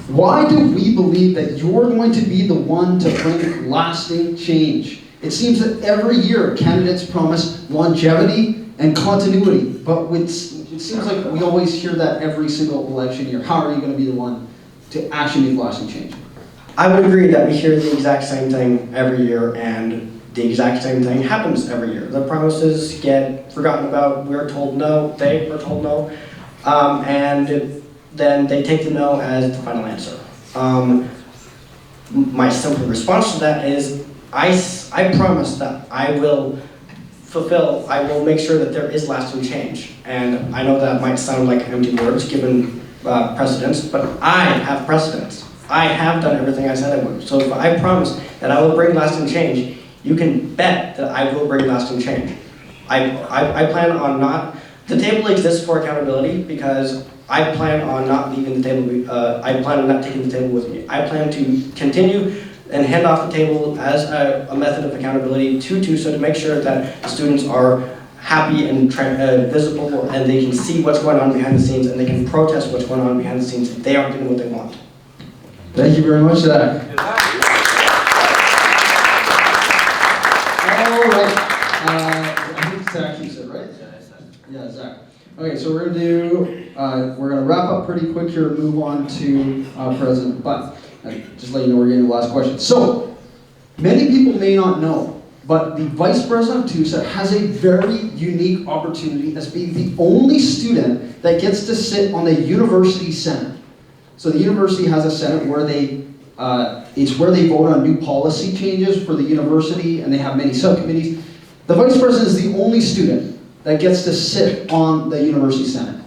B: Why do we believe that you're going to be the one to bring lasting change? It seems that every year candidates promise longevity and continuity, but it seems like we always hear that every single election year. How are you going to be the one to actually make lasting change?
G: I would agree that we hear the exact same thing every year, and the exact same thing happens every year. The promises get forgotten about. We're told no, they are told no, and then they take the no as the final answer. My simple response to that is, I promise that I will make sure that there is lasting change. And I know that might sound like empty words given precedence, but I have precedence. I have done everything I said I would. So if I promise that I will bring lasting change, you can bet that I will bring lasting change. I plan on not, the table exists for accountability because I plan on not leaving the table, I plan on not taking the table with me. I plan to continue and hand off the table as a method of accountability to TUSA to make sure that the students are happy and visible, and they can see what's going on behind the scenes, and they can protest what's going on behind the scenes if they aren't getting what they want.
B: Thank you very much, Zach. All right. I think Zach, you said, right? Yeah, Zach. Okay, so we're gonna wrap up pretty quick here and move on to President. But just let you know we're getting the last question. So, Many people may not know, but the Vice President of TUSA has a very unique opportunity as being the only student that gets to sit on the University Senate. So the university has a Senate where it's where they vote on new policy changes for the university, and they have many subcommittees. The Vice President is the only student that gets to sit on the University Senate.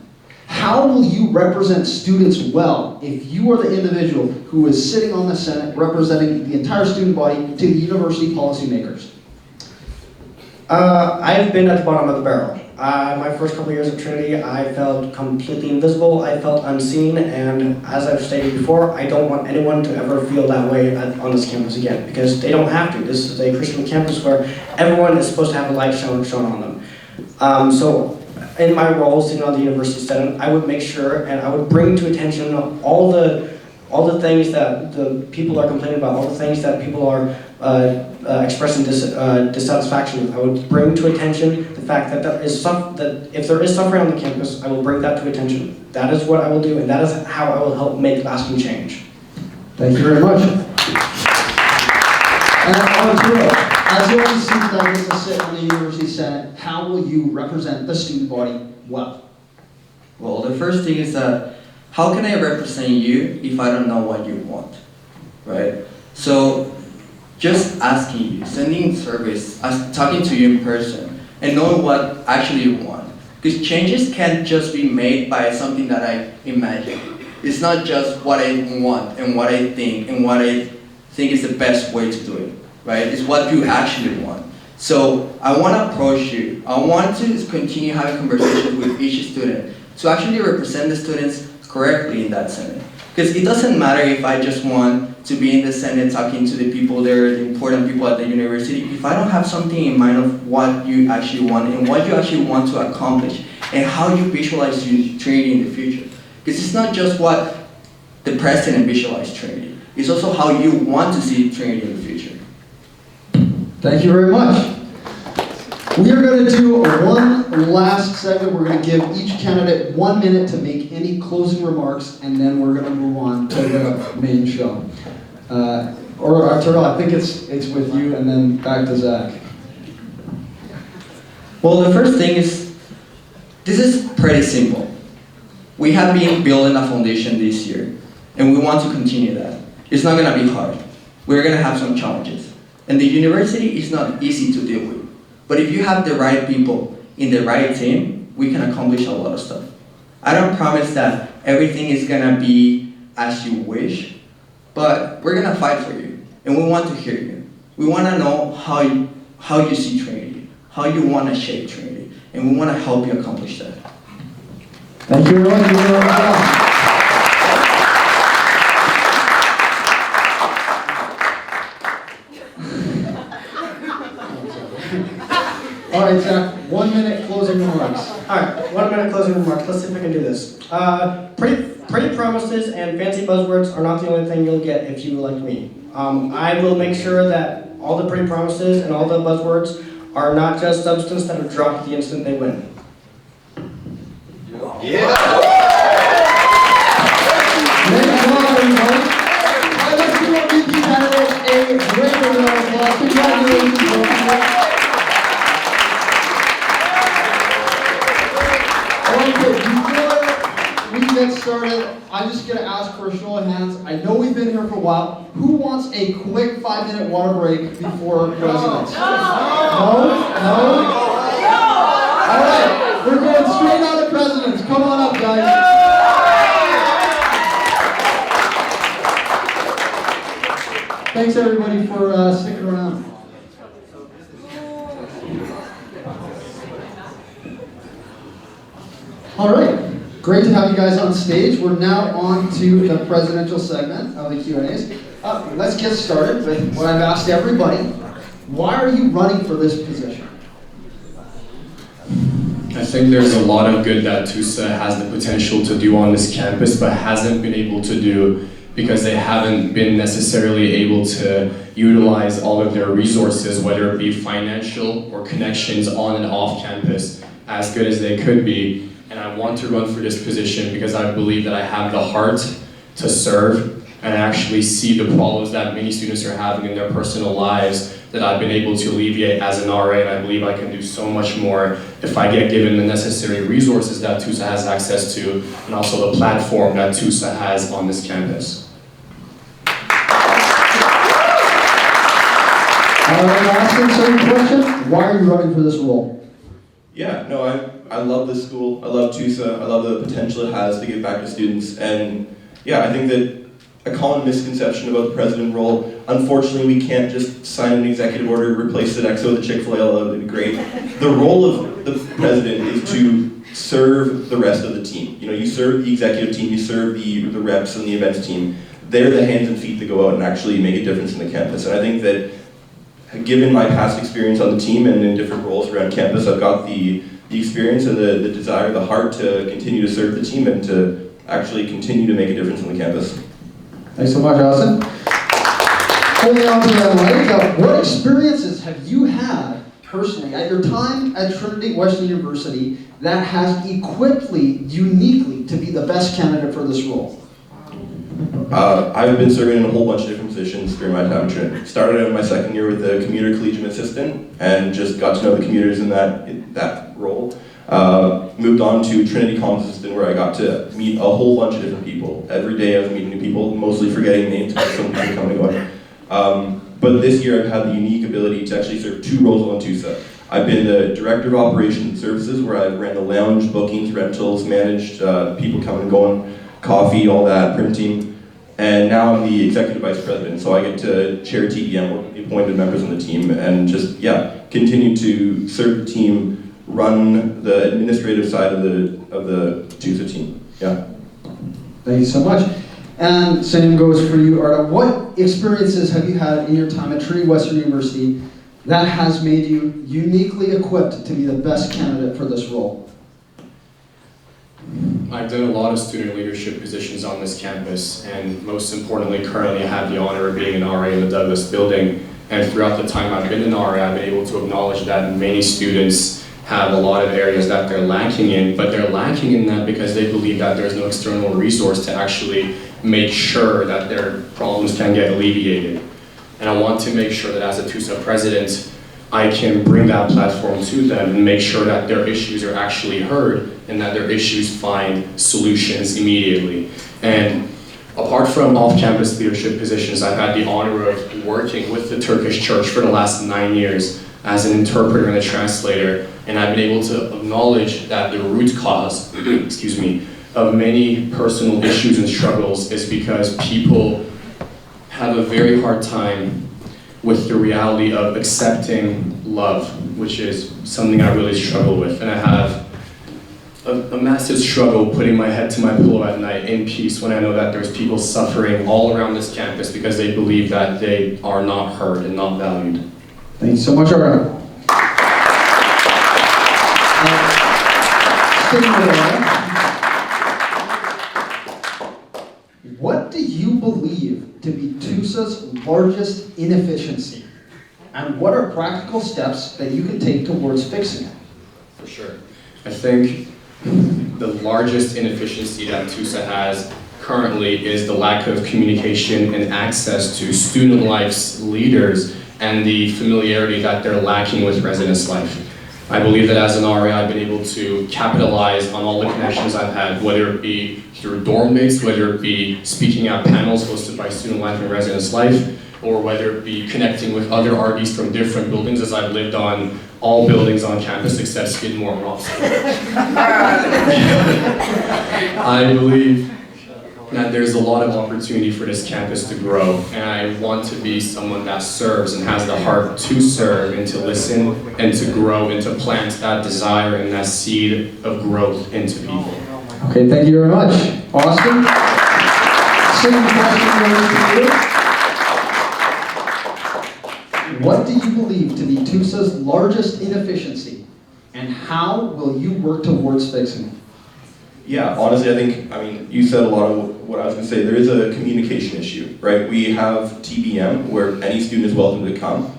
B: How will you represent students well if you are the individual who is sitting on the Senate representing the entire student body to the university policymakers?
G: I've been at the bottom of the barrel. My first couple years at Trinity, I felt completely invisible, I felt unseen, and as I've stated before, I don't want anyone to ever feel that way on this campus again, because they don't have to. This is a Christian campus where everyone is supposed to have a light shown on them. So in my role sitting on the University Senate, I would make sure and I would bring to attention all the things that the people are complaining about, all the things that people are expressing dissatisfaction with. I would bring to attention the fact that that if there is suffering on the campus, I will bring that to attention. That is what I will do, and that is how I will help make lasting change.
B: Thank you very much. And Arturo, as the only student that gets to sit on the University Senate, how will you represent the student body well?
C: Well, the first thing is that how can I represent you if I don't know what you want, right? So just asking you, sending surveys, talking to you in person, and knowing what actually you want. Because changes can't just be made by something that I imagine. It's not just what I want and what I think and what I think is the best way to do it, right? It's what you actually want. So I want to approach you. I want to continue having conversations with each student to actually represent the students correctly in that Senate. Because it doesn't matter if I just want to be in the Senate talking to the people there, the important people at the university, if I don't have something in mind of what you actually want and what you actually want to accomplish and how you visualize Trinity in the future. Because it's not just what the president visualized Trinity, it's also how you want to see Trinity in the future.
B: Thank you very much. We are going to do one last segment. We're going to give each candidate 1 minute to make any closing remarks, and then we're going to move on to the main show. Or Arturo, I think it's with you, and then back to Zach.
C: Well, the first thing is, this is pretty simple. We have been building a foundation this year, and we want to continue that. It's not going to be hard. We're going to have some challenges. And the university is not easy to deal with. But if you have the right people in the right team, we can accomplish a lot of stuff. I don't promise that everything is going to be as you wish, but we're going to fight for you. And we want to hear you. We want to know how you see Trinity, how you want to shape Trinity, and we want to help you accomplish that.
B: Thank you very much. All right, Zach, 1 minute closing remarks.
G: All right, 1 minute closing remarks. Let's see if we can do this. Pretty promises and fancy buzzwords are not the only thing you'll get if you elect me. I will make sure that all the pretty promises and all the buzzwords are not just substance that are dropped the instant they win.
B: Yeah. Great job, everybody. Let's give our VP candidates a great round of applause. Congratulations. Okay, before we get started, I'm just going to ask for a show of hands. I know we've been here for a while. Who wants a quick 5-minute water break before presidents? No? All right, we're going straight on to presidents. Come on up, guys. Thanks, everybody, for sticking around. All right, great to have you guys on stage. We're now on to the presidential segment of the Q&As. Let's get started with what I've asked everybody. Why are you running for this position?
E: I think there's a lot of good that TUSA has the potential to do on this campus, but hasn't been able to do because they haven't been necessarily able to utilize all of their resources, whether it be financial or connections on and off campus, as good as they could be. And I want to run for this position because I believe that I have the heart to serve, and I actually see the problems that many students are having in their personal lives that I've been able to alleviate as an RA, and I believe I can do so much more if I get given the necessary resources that TUSA has access to, and also the platform that TUSA has on this campus.
B: Austin, same question. Why are you running for this role?
D: Yeah, no, I love this school. I love TUSA. I love the potential it has to give back to students. And yeah, I think that a common misconception about the president role, unfortunately, we can't just sign an executive order, replace Sodexo with a Chick-fil-A, although that would be great. The role of the president is to serve the rest of the team. You know, you serve the executive team, you serve the reps and the events team. They're the hands and feet that go out and actually make a difference in the campus. And I think that given my past experience on the team and in different roles around campus, I've got the experience and the desire, the heart to continue to serve the team and to actually continue to make a difference on the campus.
B: Thanks so much, Austin. Holding on to that mic, what experiences have you had personally at your time at Trinity Western University that has equipped you uniquely to be the best candidate for this role?
D: I've been serving in a whole bunch of different positions during my time at Trinity. Started out in my second year with the commuter collegiate assistant and just got to know the commuters in that role. Moved on to Trinity Comms assistant where I got to meet a whole bunch of different people. Every day I was meeting new people, mostly forgetting names because so many people coming and going. But this year I've had the unique ability to actually serve two roles on TUSA. I've been the Director of Operations and Services where I ran the lounge, bookings, rentals, managed people coming and going, coffee, all that, printing. And now I'm the Executive Vice President, so I get to chair TEM, work with the appointed members on the team, and just, continue to serve the team, run the administrative side of the TUSA team. Yeah.
B: Thank you so much. And same goes for you, Arda. What experiences have you had in your time at Trinity Western University that has made you uniquely equipped to be the best candidate for this role?
E: I've done a lot of student leadership positions on this campus, and most importantly, currently I have the honor of being an RA in the Douglas building. And throughout the time I've been an RA, I've been able to acknowledge that many students have a lot of areas that they're lacking in, but they're lacking in that because they believe that there's no external resource to actually make sure that their problems can get alleviated. And I want to make sure that as a TUSA president, I can bring that platform to them and make sure that their issues are actually heard and that their issues find solutions immediately. And apart from off-campus leadership positions, I've had the honor of working with the Turkish Church for the last 9 years as an interpreter and a translator, and I've been able to acknowledge that the root cause, excuse me, of many personal issues and struggles is because people have a very hard time with the reality of accepting love, which is something I really struggle with. And I have a massive struggle putting my head to my pillow at night in peace when I know that there's people suffering all around this campus because they believe that they are not heard and not valued.
B: Thank you so much, Arda. What do you believe to be TUSA's largest inefficiency? And what are practical steps that you can take towards fixing it?
E: For sure. I think the largest inefficiency that TUSA has currently is the lack of communication and access to student life's leaders and the familiarity that they're lacking with residence life. I believe that as an RA, I've been able to capitalize on all the connections I've had, whether it be through dorm mates, whether it be speaking at panels hosted by Student Life and Residence Life, or whether it be connecting with other RDs from different buildings, as I've lived on all buildings on campus except Skidmore and Robson. I believe that there's a lot of opportunity for this campus to grow, and I want to be someone that serves and has the heart to serve and to listen and to grow and to plant that desire and that seed of growth into people.
B: Okay, thank you very much. Austin? Same question goes to you. What do you believe to be TUSA's largest inefficiency, and how will you work towards fixing it?
D: Yeah, honestly, I mean, you said a lot of what I was going to say. There is a communication issue, right? We have TBM, where any student is welcome to come,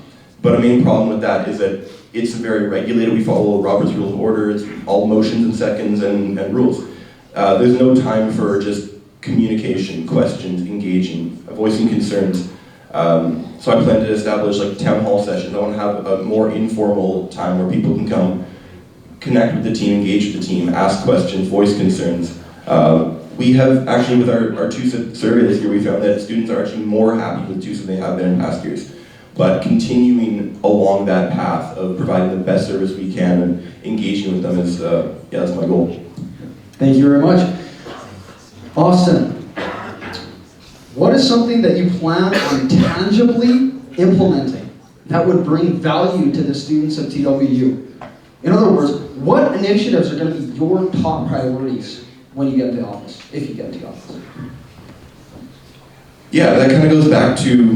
D: but a main problem with that is that it's very regulated. We follow Robert's Rules of Order, it's all motions and seconds and rules. There's no time for just communication, questions, engaging, voicing concerns. So I plan to establish like town hall sessions. I want to have a more informal time where people can come, connect with the team, engage with the team, ask questions, voice concerns. We have actually, with our TUSA survey this year, we found that students are actually more happy with TUSA than they have been in past years. But continuing along that path of providing the best service we can and engaging with them is, that's my goal.
B: Thank you very much. Austin, what is something that you plan on tangibly implementing that would bring value to the students of TWU? In other words, what initiatives are going to be your top priorities when you get into office, if you get into office?
D: Yeah, that kind of goes back to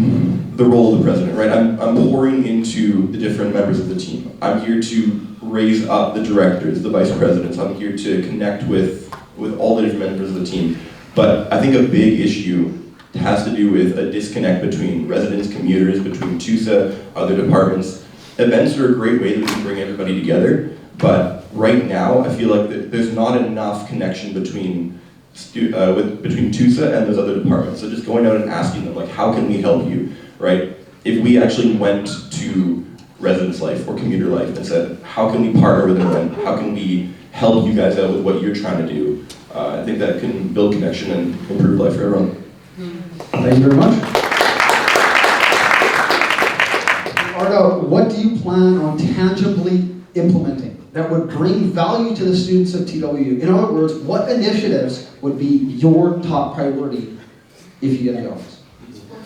D: the role of the president, right? I'm pouring into the different members of the team. I'm here to raise up the directors, the vice presidents. I'm here to connect with all the different members of the team. But I think a big issue has to do with a disconnect between residents, commuters, between TUSA, other departments. Events are a great way that we can bring everybody together, but right now I feel like there's not enough connection between TUSA and those other departments. So just going out and asking them, like, how can we help you, right? If we actually went to residence life or commuter life and said, how can we partner with them and how can we help you guys out with what you're trying to do? I think that can build connection and improve life for everyone.
B: Thank you very much. Arda, what do you plan on tangibly implementing that would bring value to the students of TWU? In other words, what initiatives would be your top priority if you get in the office?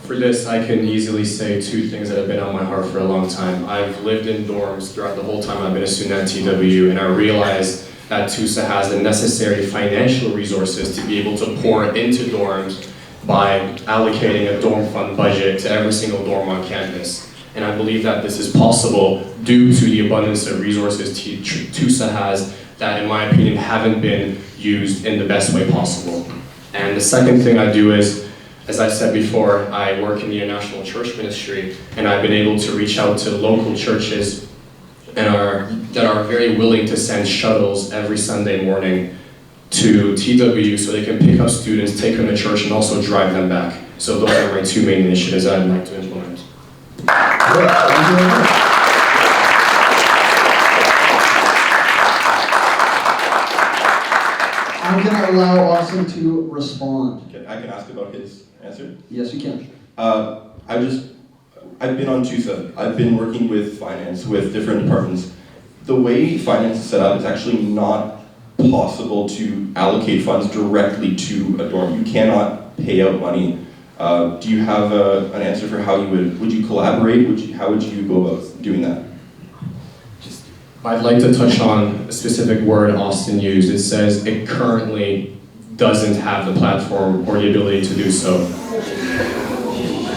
E: For this, I can easily say two things that have been on my heart for a long time. I've lived in dorms throughout the whole time I've been a student at TWU, and I realized that TUSA has the necessary financial resources to be able to pour into dorms by allocating a dorm fund budget to every single dorm on campus. And I believe that this is possible due to the abundance of resources TUSA has that, in my opinion, haven't been used in the best way possible. And the second thing I do is, as I said before, I work in the international church ministry, and I've been able to reach out to local churches that are very willing to send shuttles every Sunday morning to TWU so they can pick up students, take them to church, and also drive them back. So those are my two main initiatives I'd like to implement.
B: I'm going to allow Austin to respond.
D: I can ask about his answer?
B: Yes, you can.
D: I've been on TUSA. I've been working with finance, with different departments. The way finance is set up, it's actually not possible to allocate funds directly to a dorm. You cannot pay out money. Do you have an answer for how would you collaborate? How would you go about doing that?
E: I'd like to touch on a specific word Austin used. It says it currently doesn't have the platform or the ability to do so.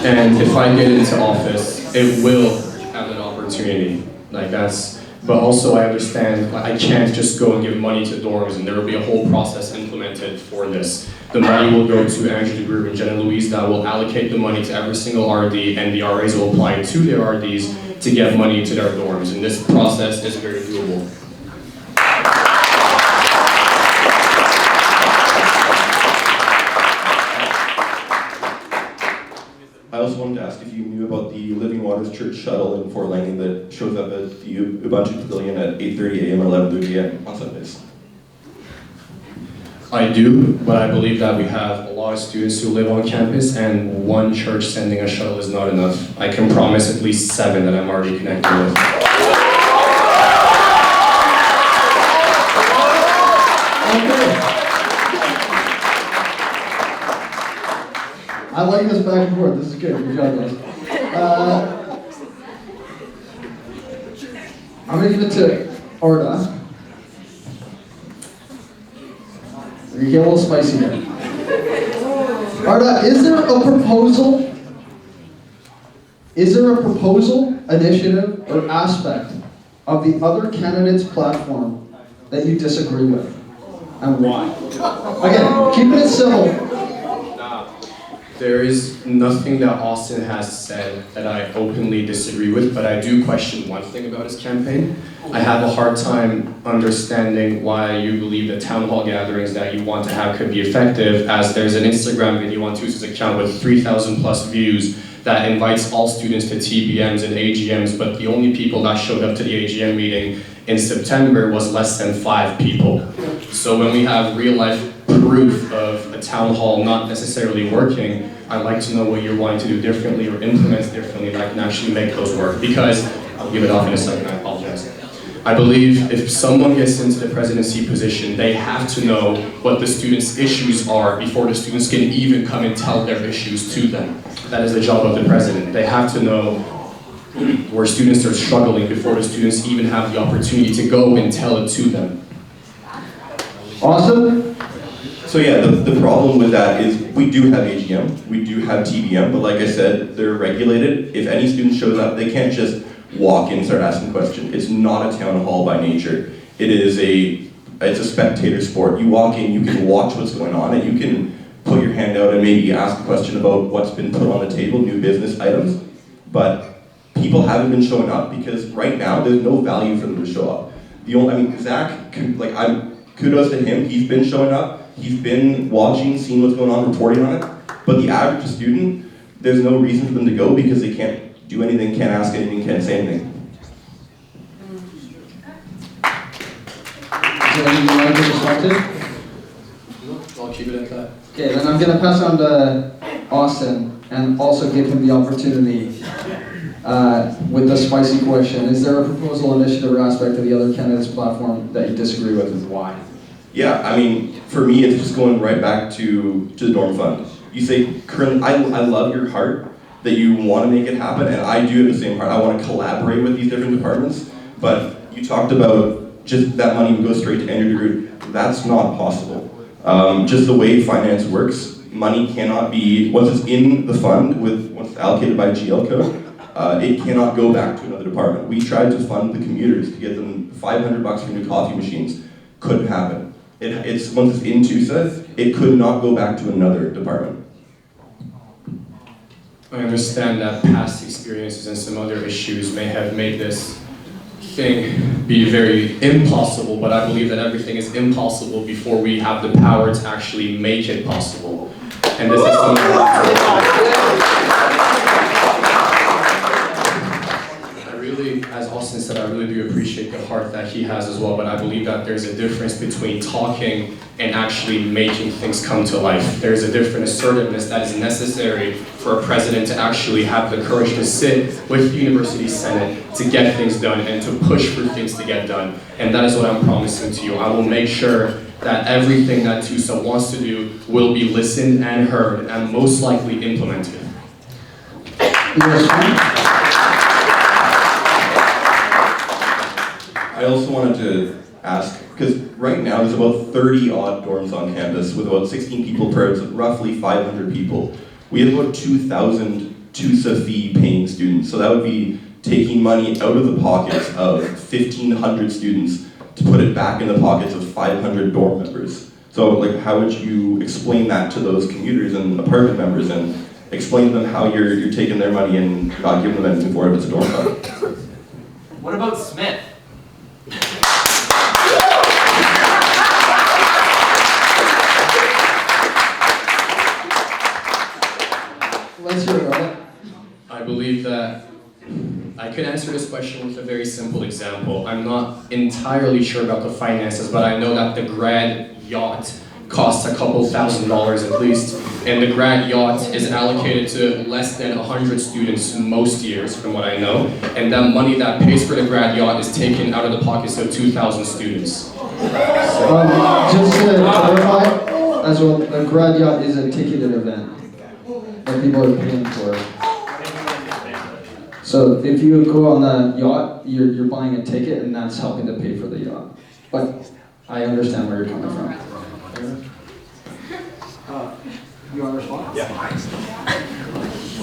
E: And if I get into office, it will have an opportunity. But also I understand I can't just go and give money to dorms, and there will be a whole process implemented for this. The money will go to Andrew DeGroot and Jenna Louise that will allocate the money to every single RD, and the RAs will apply to their RDs to get money to their dorms. And this process is very doable.
D: I also wanted to ask if you knew about the Living Waters Church shuttle in Fort Langley that shows up at the Ubuntu Pavilion at 8:30 a.m. and 11:30 a.m. on Sundays.
E: I do, but I believe that we have a lot of students who live on campus, and one church sending a shuttle is not enough. I can promise at least 7 that I'm already connected with.
B: I like this back and forth. This is good. Good job, guys. I'm going to give it to Arda. You get a little spicy there. Arda, is there a proposal? Is there a proposal, initiative, or aspect of the other candidates' platform that you disagree with? And why? Again, keep it civil.
E: There is nothing that Austin has said that I openly disagree with, but I do question one thing about his campaign. I have a hard time understanding why you believe the town hall gatherings that you want to have could be effective, as there's an Instagram video on TUSA's account with 3,000 plus views that invites all students to TBMs and AGMs, but the only people that showed up to the AGM meeting in September was less than 5 people. So when we have real life proof of a town hall not necessarily working, I'd like to know what you're wanting to do differently or implement differently that I can actually make those work. Because, I'll give it off in a second, I apologize. I believe if someone gets into the presidency position, they have to know what the students' issues are before the students can even come and tell their issues to them. That is the job of the president. They have to know where students are struggling before the students even have the opportunity to go and tell it to them.
B: Austin?
D: So yeah, the problem with that is we do have AGM, we do have TBM, but like I said, they're regulated. If any student shows up, they can't just walk in and start asking questions. It's not a town hall by nature. It's a spectator sport. You walk in, you can watch what's going on, and you can put your hand out and maybe ask a question about what's been put on the table, new business items. But people haven't been showing up because right now there's no value for them to show up. Zach, kudos to him. He's been showing up. He's been watching, seeing what's going on, reporting on it. But the average student, there's no reason for them to go because they can't do anything, can't ask anything, can't say anything.
B: Is there anything you want to respond to?
E: I'll keep it at that.
B: Okay, then I'm going to pass on to Austin and also give him the opportunity with the spicy question. Is there a proposal, initiative, or aspect of the other candidates' platform that you disagree with, and why?
D: Yeah, I mean, for me, it's just going right back to the dorm fund. You say, currently, I love your heart that you want to make it happen, and I do have the same heart. I want to collaborate with these different departments, but you talked about just that money would go straight to end your degree. That's not possible. Just the way finance works, money cannot be, once it's in the fund, once it's allocated by GL code, it cannot go back to another department. We tried to fund the commuters to get them $500 for new coffee machines. Couldn't happen. Once it's in TUSA, it could not go back to another department.
E: I understand that past experiences and some other issues may have made this thing be very impossible, but I believe that everything is impossible before we have the power to actually make it possible. And this is something as Austin said, I really do appreciate the heart that he has as well, but I believe that there's a difference between talking and actually making things come to life. There's a different assertiveness that is necessary for a president to actually have the courage to sit with the University Senate to get things done and to push for things to get done. And that is what I'm promising to you. I will make sure that everything that TUSA wants to do will be listened and heard and most likely implemented.
D: I also wanted to ask, because right now there's about 30 odd dorms on campus with about 16 people per, so roughly 500 people. We have about 2,000 TUSA fee paying students, so that would be taking money out of the pockets of 1,500 students to put it back in the pockets of 500 dorm members. So how would you explain that to those commuters and apartment members and explain to them how you're taking their money and not giving them anything for it if it's a dorm fund?
L: What about Smith?
B: Let's hear it.
E: I believe that I could answer this question with a very simple example. I'm not entirely sure about the finances, but I know that the grad yacht costs a couple $1,000s at least, and the grad yacht is allocated to less than 100 students most years, from what I know, and that money that pays for the grad yacht is taken out of the pockets of 2,000 students.
B: Just to clarify, as well, a grad yacht is a ticketed event that people are paying for. So if you go on the yacht, you're buying a ticket, and that's helping to pay for the yacht. But I understand where you're coming from. You want to respond?
D: Yeah.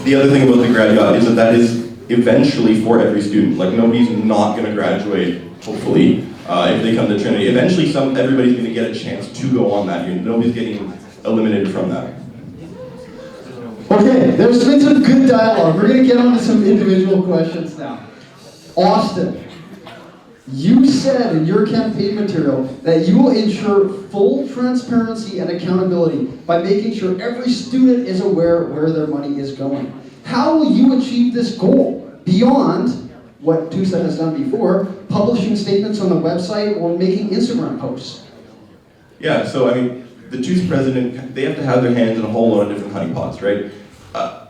D: The other thing about the grad yacht is that is eventually for every student. Nobody's not going to graduate, hopefully, if they come to Trinity. Eventually, everybody's going to get a chance to go on that year. Nobody's getting eliminated from that.
B: Okay, there's been some good dialogue. We're gonna get on to some individual questions now. Austin, you said in your campaign material that you will ensure full transparency and accountability by making sure every student is aware where their money is going. How will you achieve this goal beyond what TUSA has done before, publishing statements on the website or making Instagram posts?
D: Yeah, so I mean, the TUSA president, they have to have their hands in a whole lot of different honeypots, right?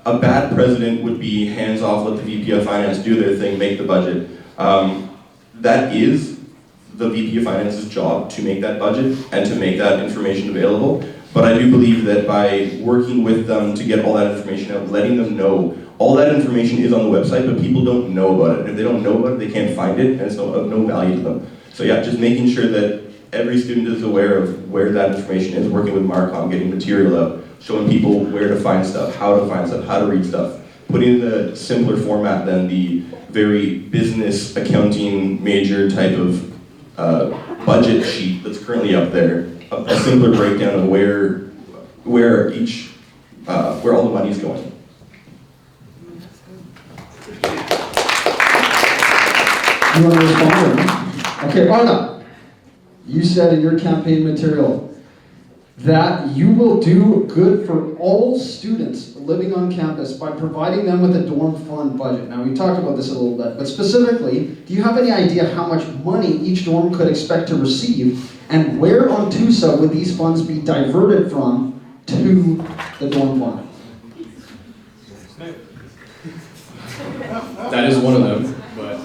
D: A bad president would be hands off, let the VP of Finance do their thing, make the budget. That is the VP of Finance's job, to make that budget and to make that information available. But I do believe that by working with them to get all that information out, letting them know, all that information is on the website, but people don't know about it. And if they don't know about it, they can't find it, and it's of no value to them. So yeah, just making sure that every student is aware of where that information is, working with Marcom, getting material out, showing people where to find stuff, how to find stuff, how to read stuff, putting in a simpler format than the very business accounting major type of budget sheet that's currently up there. A simpler breakdown of where all the money is going.
B: You want to respond? Okay, Arna, you said in your campaign material that you will do good for all students living on campus by providing them with a dorm fund budget. Now, we talked about this a little bit, but specifically, do you have any idea how much money each dorm could expect to receive, and where on TUSA would these funds be diverted from to the dorm fund?
E: That is one of them, but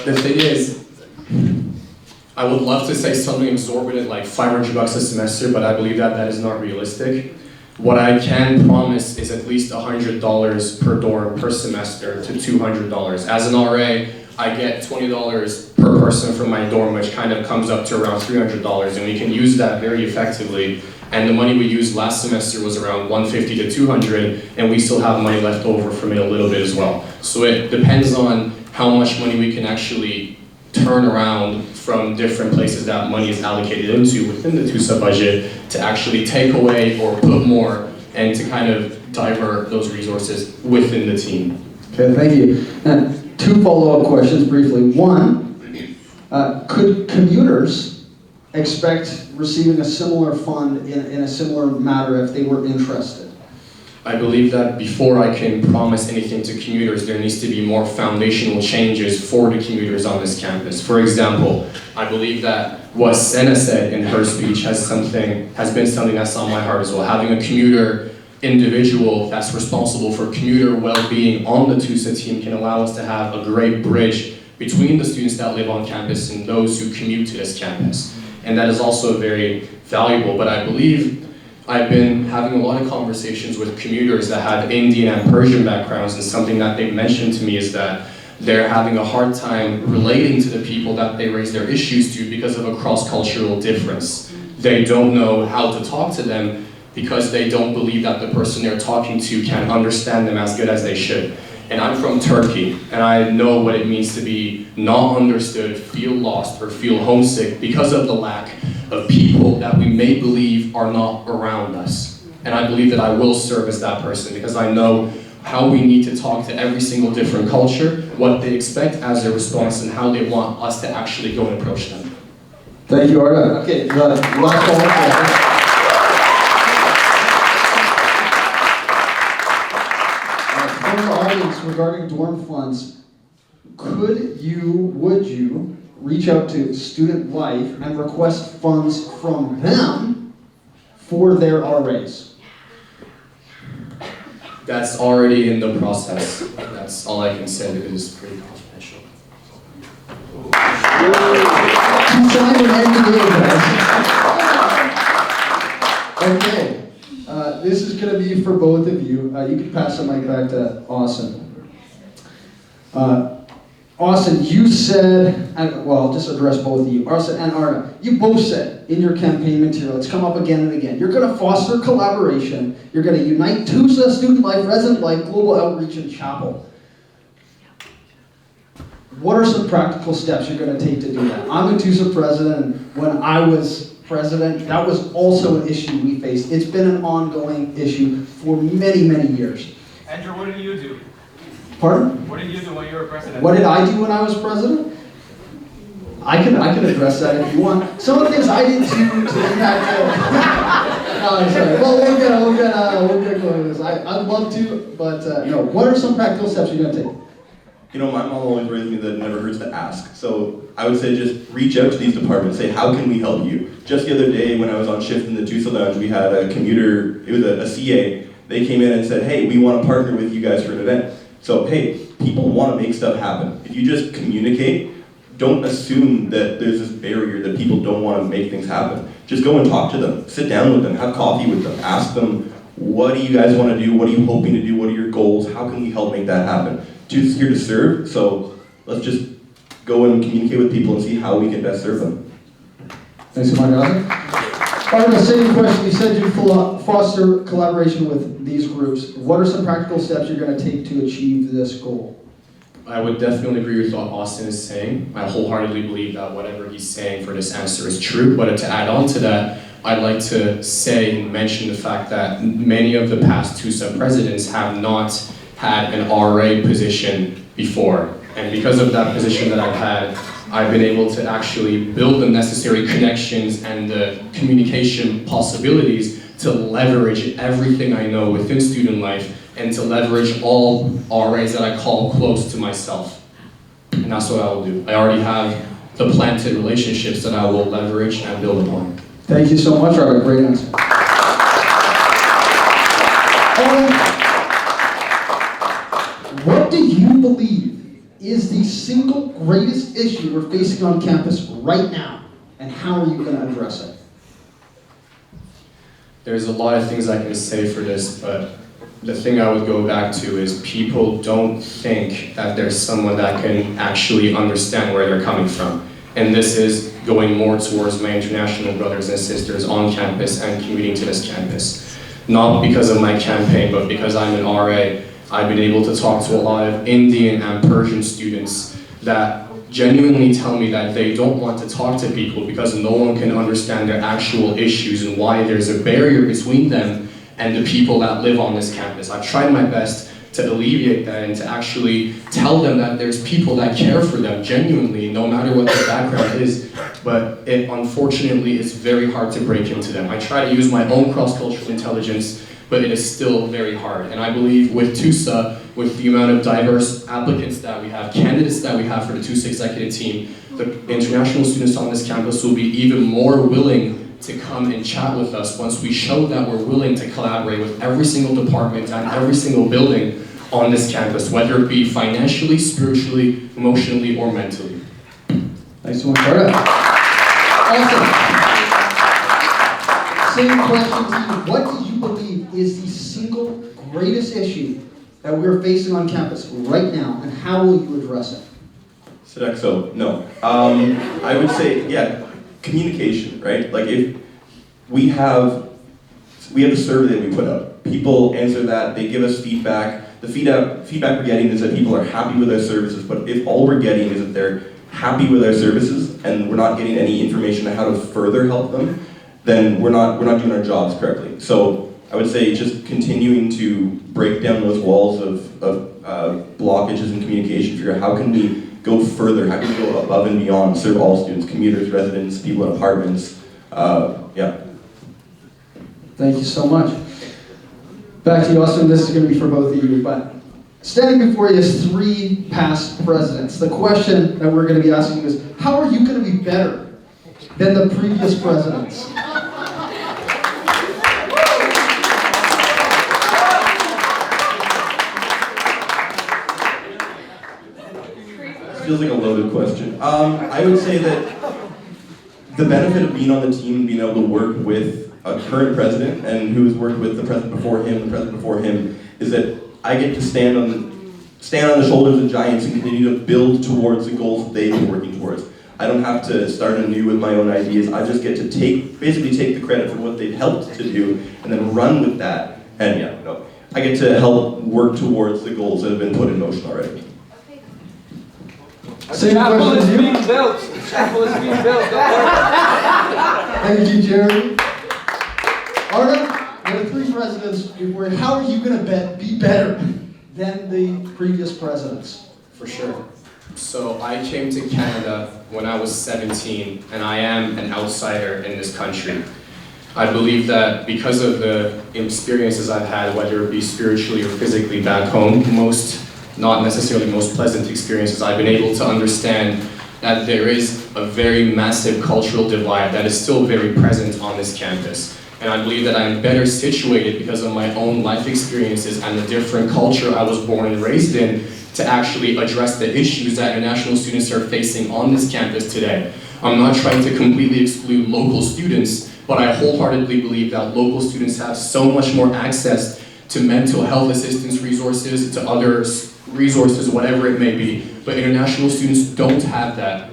E: the thing is, I would love to say something exorbitant like $500 a semester, but I believe that that is not realistic. What I can promise is at least $100 per dorm per semester to $200. As an RA, I get $20 per person from my dorm, which kind of comes up to around $300, and we can use that very effectively. And the money we used last semester was around $150 to $200, and we still have money left over from it a little bit as well. So it depends on how much money we can actually turn around from different places that money is allocated into within the TUSA budget to actually take away or put more, and to kind of divert those resources within the team.
B: Okay, thank you. And two follow-up questions briefly. One, could commuters expect receiving a similar fund in a similar matter if they were interested?
E: I believe that before I can promise anything to commuters, there needs to be more foundational changes for the commuters on this campus. For example, I believe that what Senna said in her speech has been something that's on my heart as well. Having a commuter individual that's responsible for commuter well-being on the TUSA team can allow us to have a great bridge between the students that live on campus and those who commute to this campus. And that is also very valuable, but I believe I've been having a lot of conversations with commuters that have Indian and Persian backgrounds, and something that they've mentioned to me is that they're having a hard time relating to the people that they raise their issues to because of a cross-cultural difference. They don't know how to talk to them because they don't believe that the person they're talking to can understand them as good as they should. And I'm from Turkey, and I know what it means to be not understood, feel lost, or feel homesick because of the lack of people that we may believe are not around us. And I believe that I will serve as that person because I know how we need to talk to every single different culture, what they expect as their response, and how they want us to actually go and approach them.
B: Thank you, Arda. Okay, the last follow-up. For the audience regarding dorm funds, would you reach out to Student Life and request funds from them for their RAs?
E: That's already in the process. That's all I can say because it's pretty confidential.
B: Sign an NDA, guys. Okay. This is going to be for both of you. You can pass the mic back to Austin. Austin, you said, well, I'll just address both of you, Austin and Arda, you both said in your campaign material, it's come up again and again, you're going to foster collaboration, you're going to unite TUSA, Student Life, Resident Life, Global Outreach, and Chapel. What are some practical steps you're going to take to do that? I'm a TUSA president, and when I was president, that was also an issue we faced. It's been an ongoing issue for many, many years.
L: Andrew, what did you do?
B: Pardon?
L: What did you do when you were president?
B: What did I do when I was president? I can address that if you want. Some of the things I did to impact no, I'm sorry. Well, we'll get going with this. I'd love to, but no. What are some practical steps you're going to take?
D: You know, my mom always raised me that it never hurts to ask. So I would say just reach out to these departments, say, how can we help you? Just the other day when I was on shift in the Tusa Lounge, we had a commuter, it was a CA. They came in and said, hey, we want to partner with you guys for an event. So, hey, people want to make stuff happen. If you just communicate, don't assume that there's this barrier that people don't want to make things happen. Just go and talk to them, sit down with them, have coffee with them, ask them, what do you guys want to do? What are you hoping to do? What are your goals? How can we help make that happen? Just here to serve, so let's just go and communicate with people and see how we can best serve them.
B: Thanks so much, Ozzy. All right, same question. You said you foster collaboration with these groups. What are some practical steps you're going to take to achieve this goal?
E: I would definitely agree with what Austin is saying. I wholeheartedly believe that whatever he's saying for this answer is true, but to add on to that, I'd like to say and mention the fact that many of the past TUSA presidents have not had an RA position before. And because of that position that I've had, I've been able to actually build the necessary connections and the communication possibilities to leverage everything I know within student life and to leverage all RAs that I call close to myself. And that's what I will do. I already have the planted relationships that I will leverage and build upon.
B: Thank you so much, Robert. Great answer. What do you believe is the single greatest issue we're facing on campus right now, and how are you going to address it?
E: There's a lot of things I can say for this, but the thing I would go back to is people don't think that there's someone that can actually understand where they're coming from. And this is going more towards my international brothers and sisters on campus and commuting to this campus. Not because of my campaign, but because I'm an RA. I've been able to talk to a lot of Indian and Persian students that genuinely tell me that they don't want to talk to people because no one can understand their actual issues and why there's a barrier between them and the people that live on this campus. I've tried my best to alleviate that and to actually tell them that there's people that care for them genuinely, no matter what their background is, but it unfortunately is very hard to break into them. I try to use my own cross-cultural intelligence, but it is still very hard. And I believe with TUSA, with the amount of diverse applicants that we have, candidates that we have for the TUSA executive team, the international students on this campus will be even more willing to come and chat with us once we show that we're willing to collaborate with every single department and every single building on this campus, whether it be financially, spiritually, emotionally, or mentally.
B: Thanks so much, Carter. Awesome. Same question to you. What do you believe is the single greatest issue that we're facing on campus right now, and how will you address it?
D: Sodexo, no. I would say, yeah, communication, right? Like if we have the survey that we put up. People answer that, they give us feedback. The feedback we're getting is that people are happy with our services, but if all we're getting is that they're happy with our services and we're not getting any information on how to further help them, then we're not doing our jobs correctly. So I would say just continuing to break down those walls of blockages in communication, figure out how can we go further, how can we go above and beyond, serve all students, commuters, residents, people in apartments, yeah.
B: Thank you so much. Back to you, Austin. This is going to be for both of you, but standing before you is 3 past presidents. The question that we're going to be asking you is, how are you going to be better than the previous presidents?
D: Feels like a loaded question. I would say that the benefit of being on the team and being able to work with a current president and who has worked with the president before him, is that I get to stand on the shoulders of giants and continue to build towards the goals that they've been working towards. I don't have to start anew with my own ideas. I just get to basically take the credit for what they've helped to do and then run with that. And yeah, no, I get to help work towards the goals that have been put in motion already.
B: Same question as you.
L: The chapel is being built, don't worry.
B: Thank you, Jeremy. Arda, there are 3 presidents before you. How are you going to be better than the previous presidents?
E: For sure. So I came to Canada when I was 17, and I am an outsider in this country. I believe that because of the experiences I've had, whether it be spiritually or physically back home, not necessarily most pleasant experiences, I've been able to understand that there is a very massive cultural divide that is still very present on this campus. And I believe that I'm better situated because of my own life experiences and the different culture I was born and raised in to actually address the issues that international students are facing on this campus today. I'm not trying to completely exclude local students, but I wholeheartedly believe that local students have so much more access to mental health assistance resources, to other resources, whatever it may be, but international students don't have that.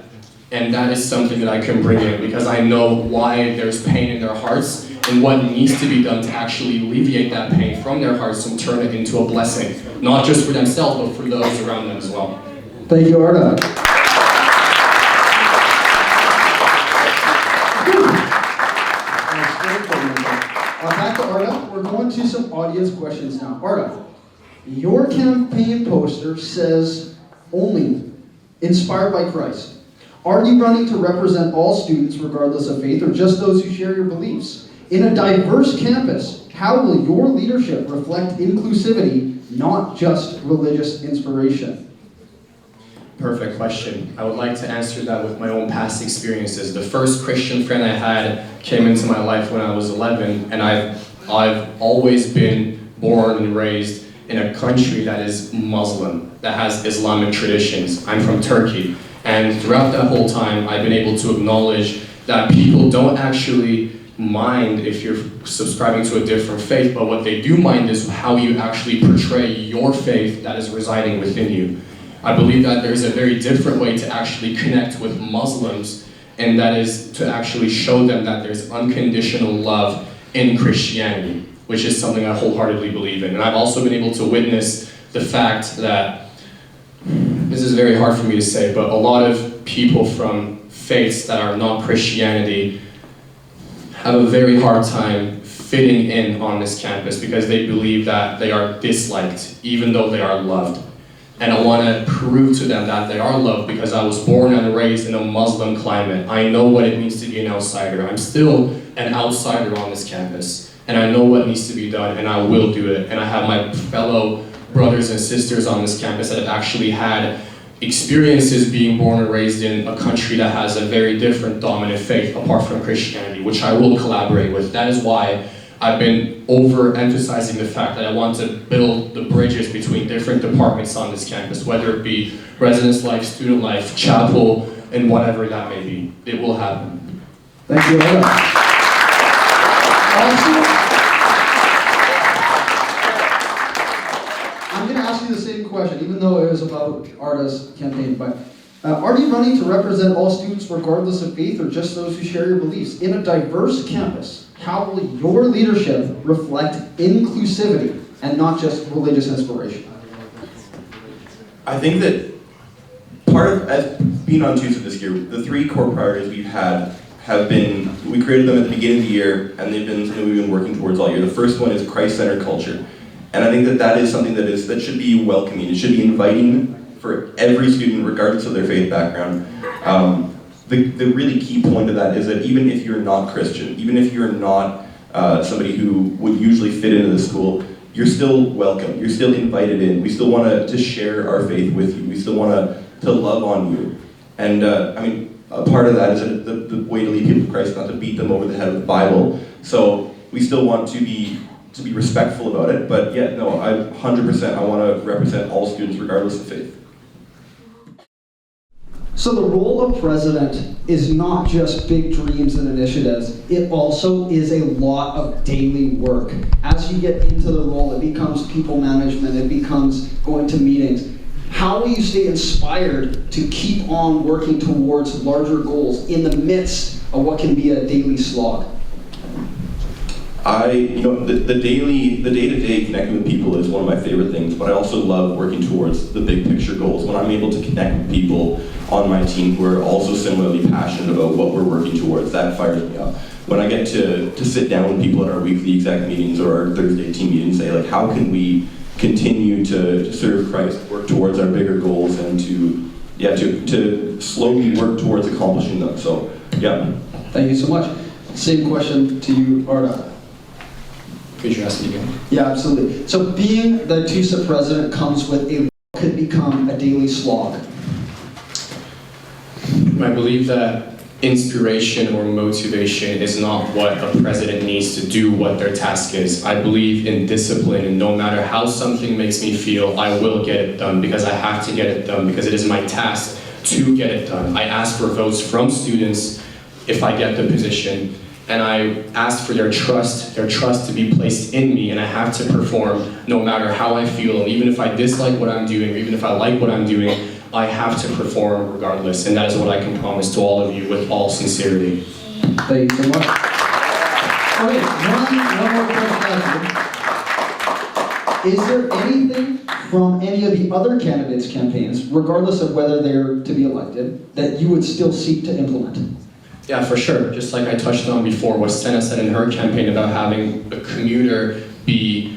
E: And that is something that I can bring in because I know why there's pain in their hearts and what needs to be done to actually alleviate that pain from their hearts and turn it into a blessing, not just for themselves, but for those around them as well.
B: Thank you, Arda. Back to Arda. We're going to some audience questions now. Arda, your campaign poster says only inspired by Christ. Are you running to represent all students regardless of faith or just those who share your beliefs? In a diverse campus, how will your leadership reflect inclusivity, not just religious inspiration?
E: Perfect question. I would like to answer that with my own past experiences. The first Christian friend I had came into my life when I was 11, and I've always been born and raised in a country that is Muslim, that has Islamic traditions. I'm from Turkey, and throughout that whole time, I've been able to acknowledge that people don't actually mind if you're subscribing to a different faith, but what they do mind is how you actually portray your faith that is residing within you. I believe that there's a very different way to actually connect with Muslims, and that is to actually show them that there's unconditional love in Christianity, which is something I wholeheartedly believe in. And I've also been able to witness the fact that, this is very hard for me to say, but a lot of people from faiths that are not Christianity have a very hard time fitting in on this campus because they believe that they are disliked, even though they are loved. And I want to prove to them that they are loved because I was born and raised in a Muslim climate. I know what it means to be an outsider. I'm still an outsider on this campus. And I know what needs to be done, and I will do it. And I have my fellow brothers and sisters on this campus that have actually had experiences being born and raised in a country that has a very different dominant faith apart from Christianity, which I will collaborate with. That is why I've been overemphasizing the fact that I want to build the bridges between different departments on this campus, whether it be residence life, student life, chapel, and whatever that may be. It will happen.
B: Thank you, Arda. I'm going to ask you the same question, even though it was about Arda's campaign, but are you running to represent all students regardless of faith or just those who share your beliefs? In a diverse campus, how will your leadership reflect inclusivity and not just religious inspiration?
D: I think that part of, as being on TUSA this year, the 3 core priorities we've had have been, we created them at the beginning of the year, and they've been something we've been working towards all year. The first one is Christ-centered culture. And I think that that is something that should be welcoming. It should be inviting for every student, regardless of their faith background. The really key point of that is that even if you're not Christian, even if you're not somebody who would usually fit into the school, you're still welcome. You're still invited in. We still want to share our faith with you. We still want to love on you. And I mean, a part of that is that the way to lead people to Christ, not to beat them over the head with the Bible. So we still want to be respectful about it, but yeah, no, I 100% I want to represent all students regardless of faith.
B: So the role of president is not just big dreams and initiatives, it also is a lot of daily work. As you get into the role, it becomes people management, it becomes going to meetings. How will you stay inspired to keep on working towards larger goals in the midst of what can be a daily slog?
D: The day-to-day connecting with people is one of my favorite things, but I also love working towards the big picture goals. When I'm able to connect with people on my team who are also similarly passionate about what we're working towards, that fires me up. when I get to sit down with people at our weekly exec meetings or our Thursday team meetings, say like, how can we continue to serve Christ, work towards our bigger goals, and to slowly work towards accomplishing them. So, yeah.
B: Thank you so much. Same question to you, Arda.
E: Could you ask me again?
B: Yeah, absolutely. So being the TUSA president comes with what could become a daily slog.
E: I believe that inspiration or motivation is not what a president needs to do what their task is. I believe in discipline, and no matter how something makes me feel, I will get it done because I have to get it done because it is my task to get it done. I ask for votes from students if I get the position, and I ask for their trust to be placed in me, and I have to perform no matter how I feel, and even if I dislike what I'm doing, or even if I like what I'm doing, I have to perform regardless, and that is what I can promise to all of you with all sincerity.
B: Thank you so much. Okay, one more question. Is there anything from any of the other candidates' campaigns, regardless of whether they're to be elected, that you would still seek to implement?
E: Yeah, for sure. Just like I touched on before, what Senna said in her campaign about having a commuter be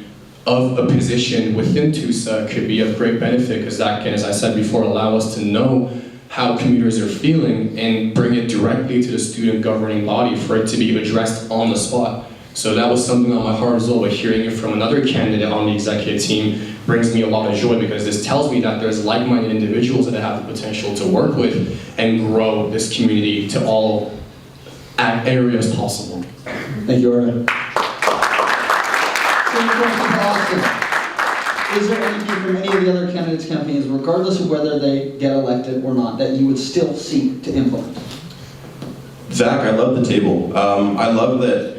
E: of a position within TUSA could be of great benefit, because that can, as I said before, allow us to know how commuters are feeling and bring it directly to the student governing body for it to be addressed on the spot. So that was something on my heart as well, but hearing it from another candidate on the executive team brings me a lot of joy, because this tells me that there's like-minded individuals that have the potential to work with and grow this community to all areas possible.
B: Thank you, Arda. Is there anything from any of the other candidates' campaigns, regardless of whether they get elected or not, that you would still seek to implement?
D: Zach, I love the table. I love that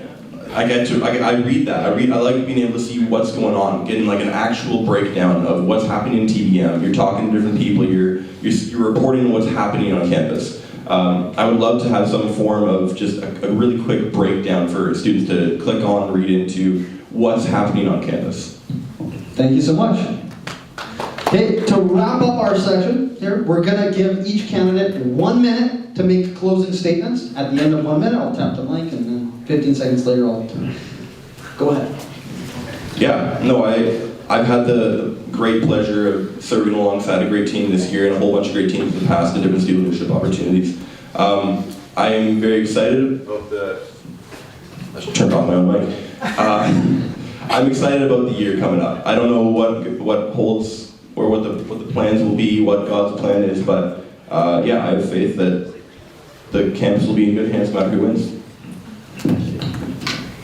D: I read that. I like being able to see what's going on, getting like an actual breakdown of what's happening in TBM. You're talking to different people, you're reporting what's happening on campus. I would love to have some form of just a really quick breakdown for students to click on and read into what's happening on campus.
B: Thank you so much. Okay, to wrap up our session here, we're going to give each candidate 1 minute to make closing statements. At the end of 1 minute, I'll tap the mic, and then 15 seconds later, I'll go ahead.
D: Yeah, no, I've had the great pleasure of serving alongside a great team this year and a whole bunch of great teams in the past and different student leadership opportunities. I am very excited about I should turn off my own mic. I'm excited about the year coming up. I don't know what holds or what the plans will be, what God's plan is, but yeah, I have faith that the campus will be in good hands no matter who wins.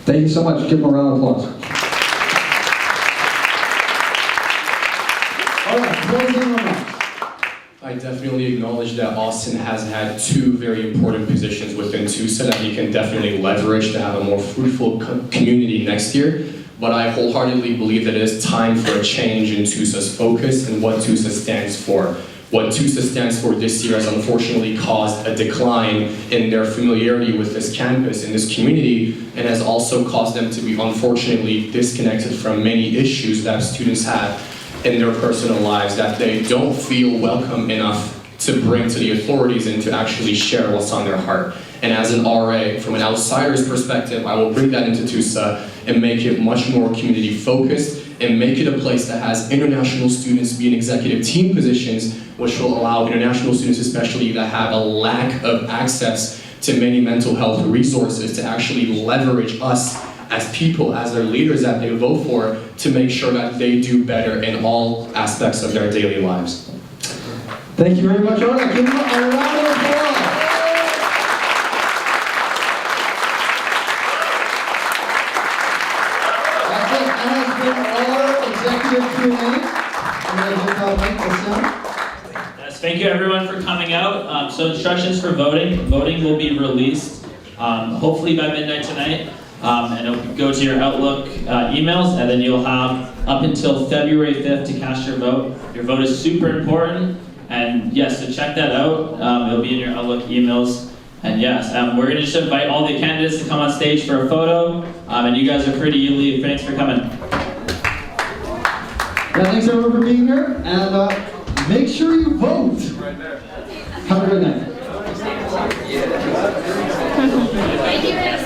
B: Thank you so much. Give them a round of applause. All right, closing remarks.
E: I definitely acknowledge that Austin has had two very important positions within TUSA that he can definitely leverage to have a more fruitful community next year. But I wholeheartedly believe that it is time for a change in TUSA's focus and what TUSA stands for. What TUSA stands for this year has unfortunately caused a decline in their familiarity with this campus and this community, and has also caused them to be unfortunately disconnected from many issues that students have in their personal lives that they don't feel welcome enough to bring to the authorities and to actually share what's on their heart. And as an RA, from an outsider's perspective, I will bring that into TUSA and make it much more community focused and make it a place that has international students be in executive team positions, which will allow international students especially that have a lack of access to many mental health resources to actually leverage us as people, as their leaders that they vote for, to make sure that they do better in all aspects of their daily lives.
B: Thank you very much, Arda. Give them a round of applause. That's it. That has been our executive Q&A.
A: Yes, thank you everyone for coming out. So instructions for voting. Voting will be released hopefully by midnight tonight. And it'll go to your Outlook emails, and then you'll have up until February 5th to cast your vote. Your vote is super important, and yes, so check that out. It'll be in your Outlook emails. And yes, we're going to just invite all the candidates to come on stage for a photo, and you guys are free to leave. Thanks for coming.
B: Yeah, thanks everyone for being here, and make sure you vote. Have a good night.
M: Thank you.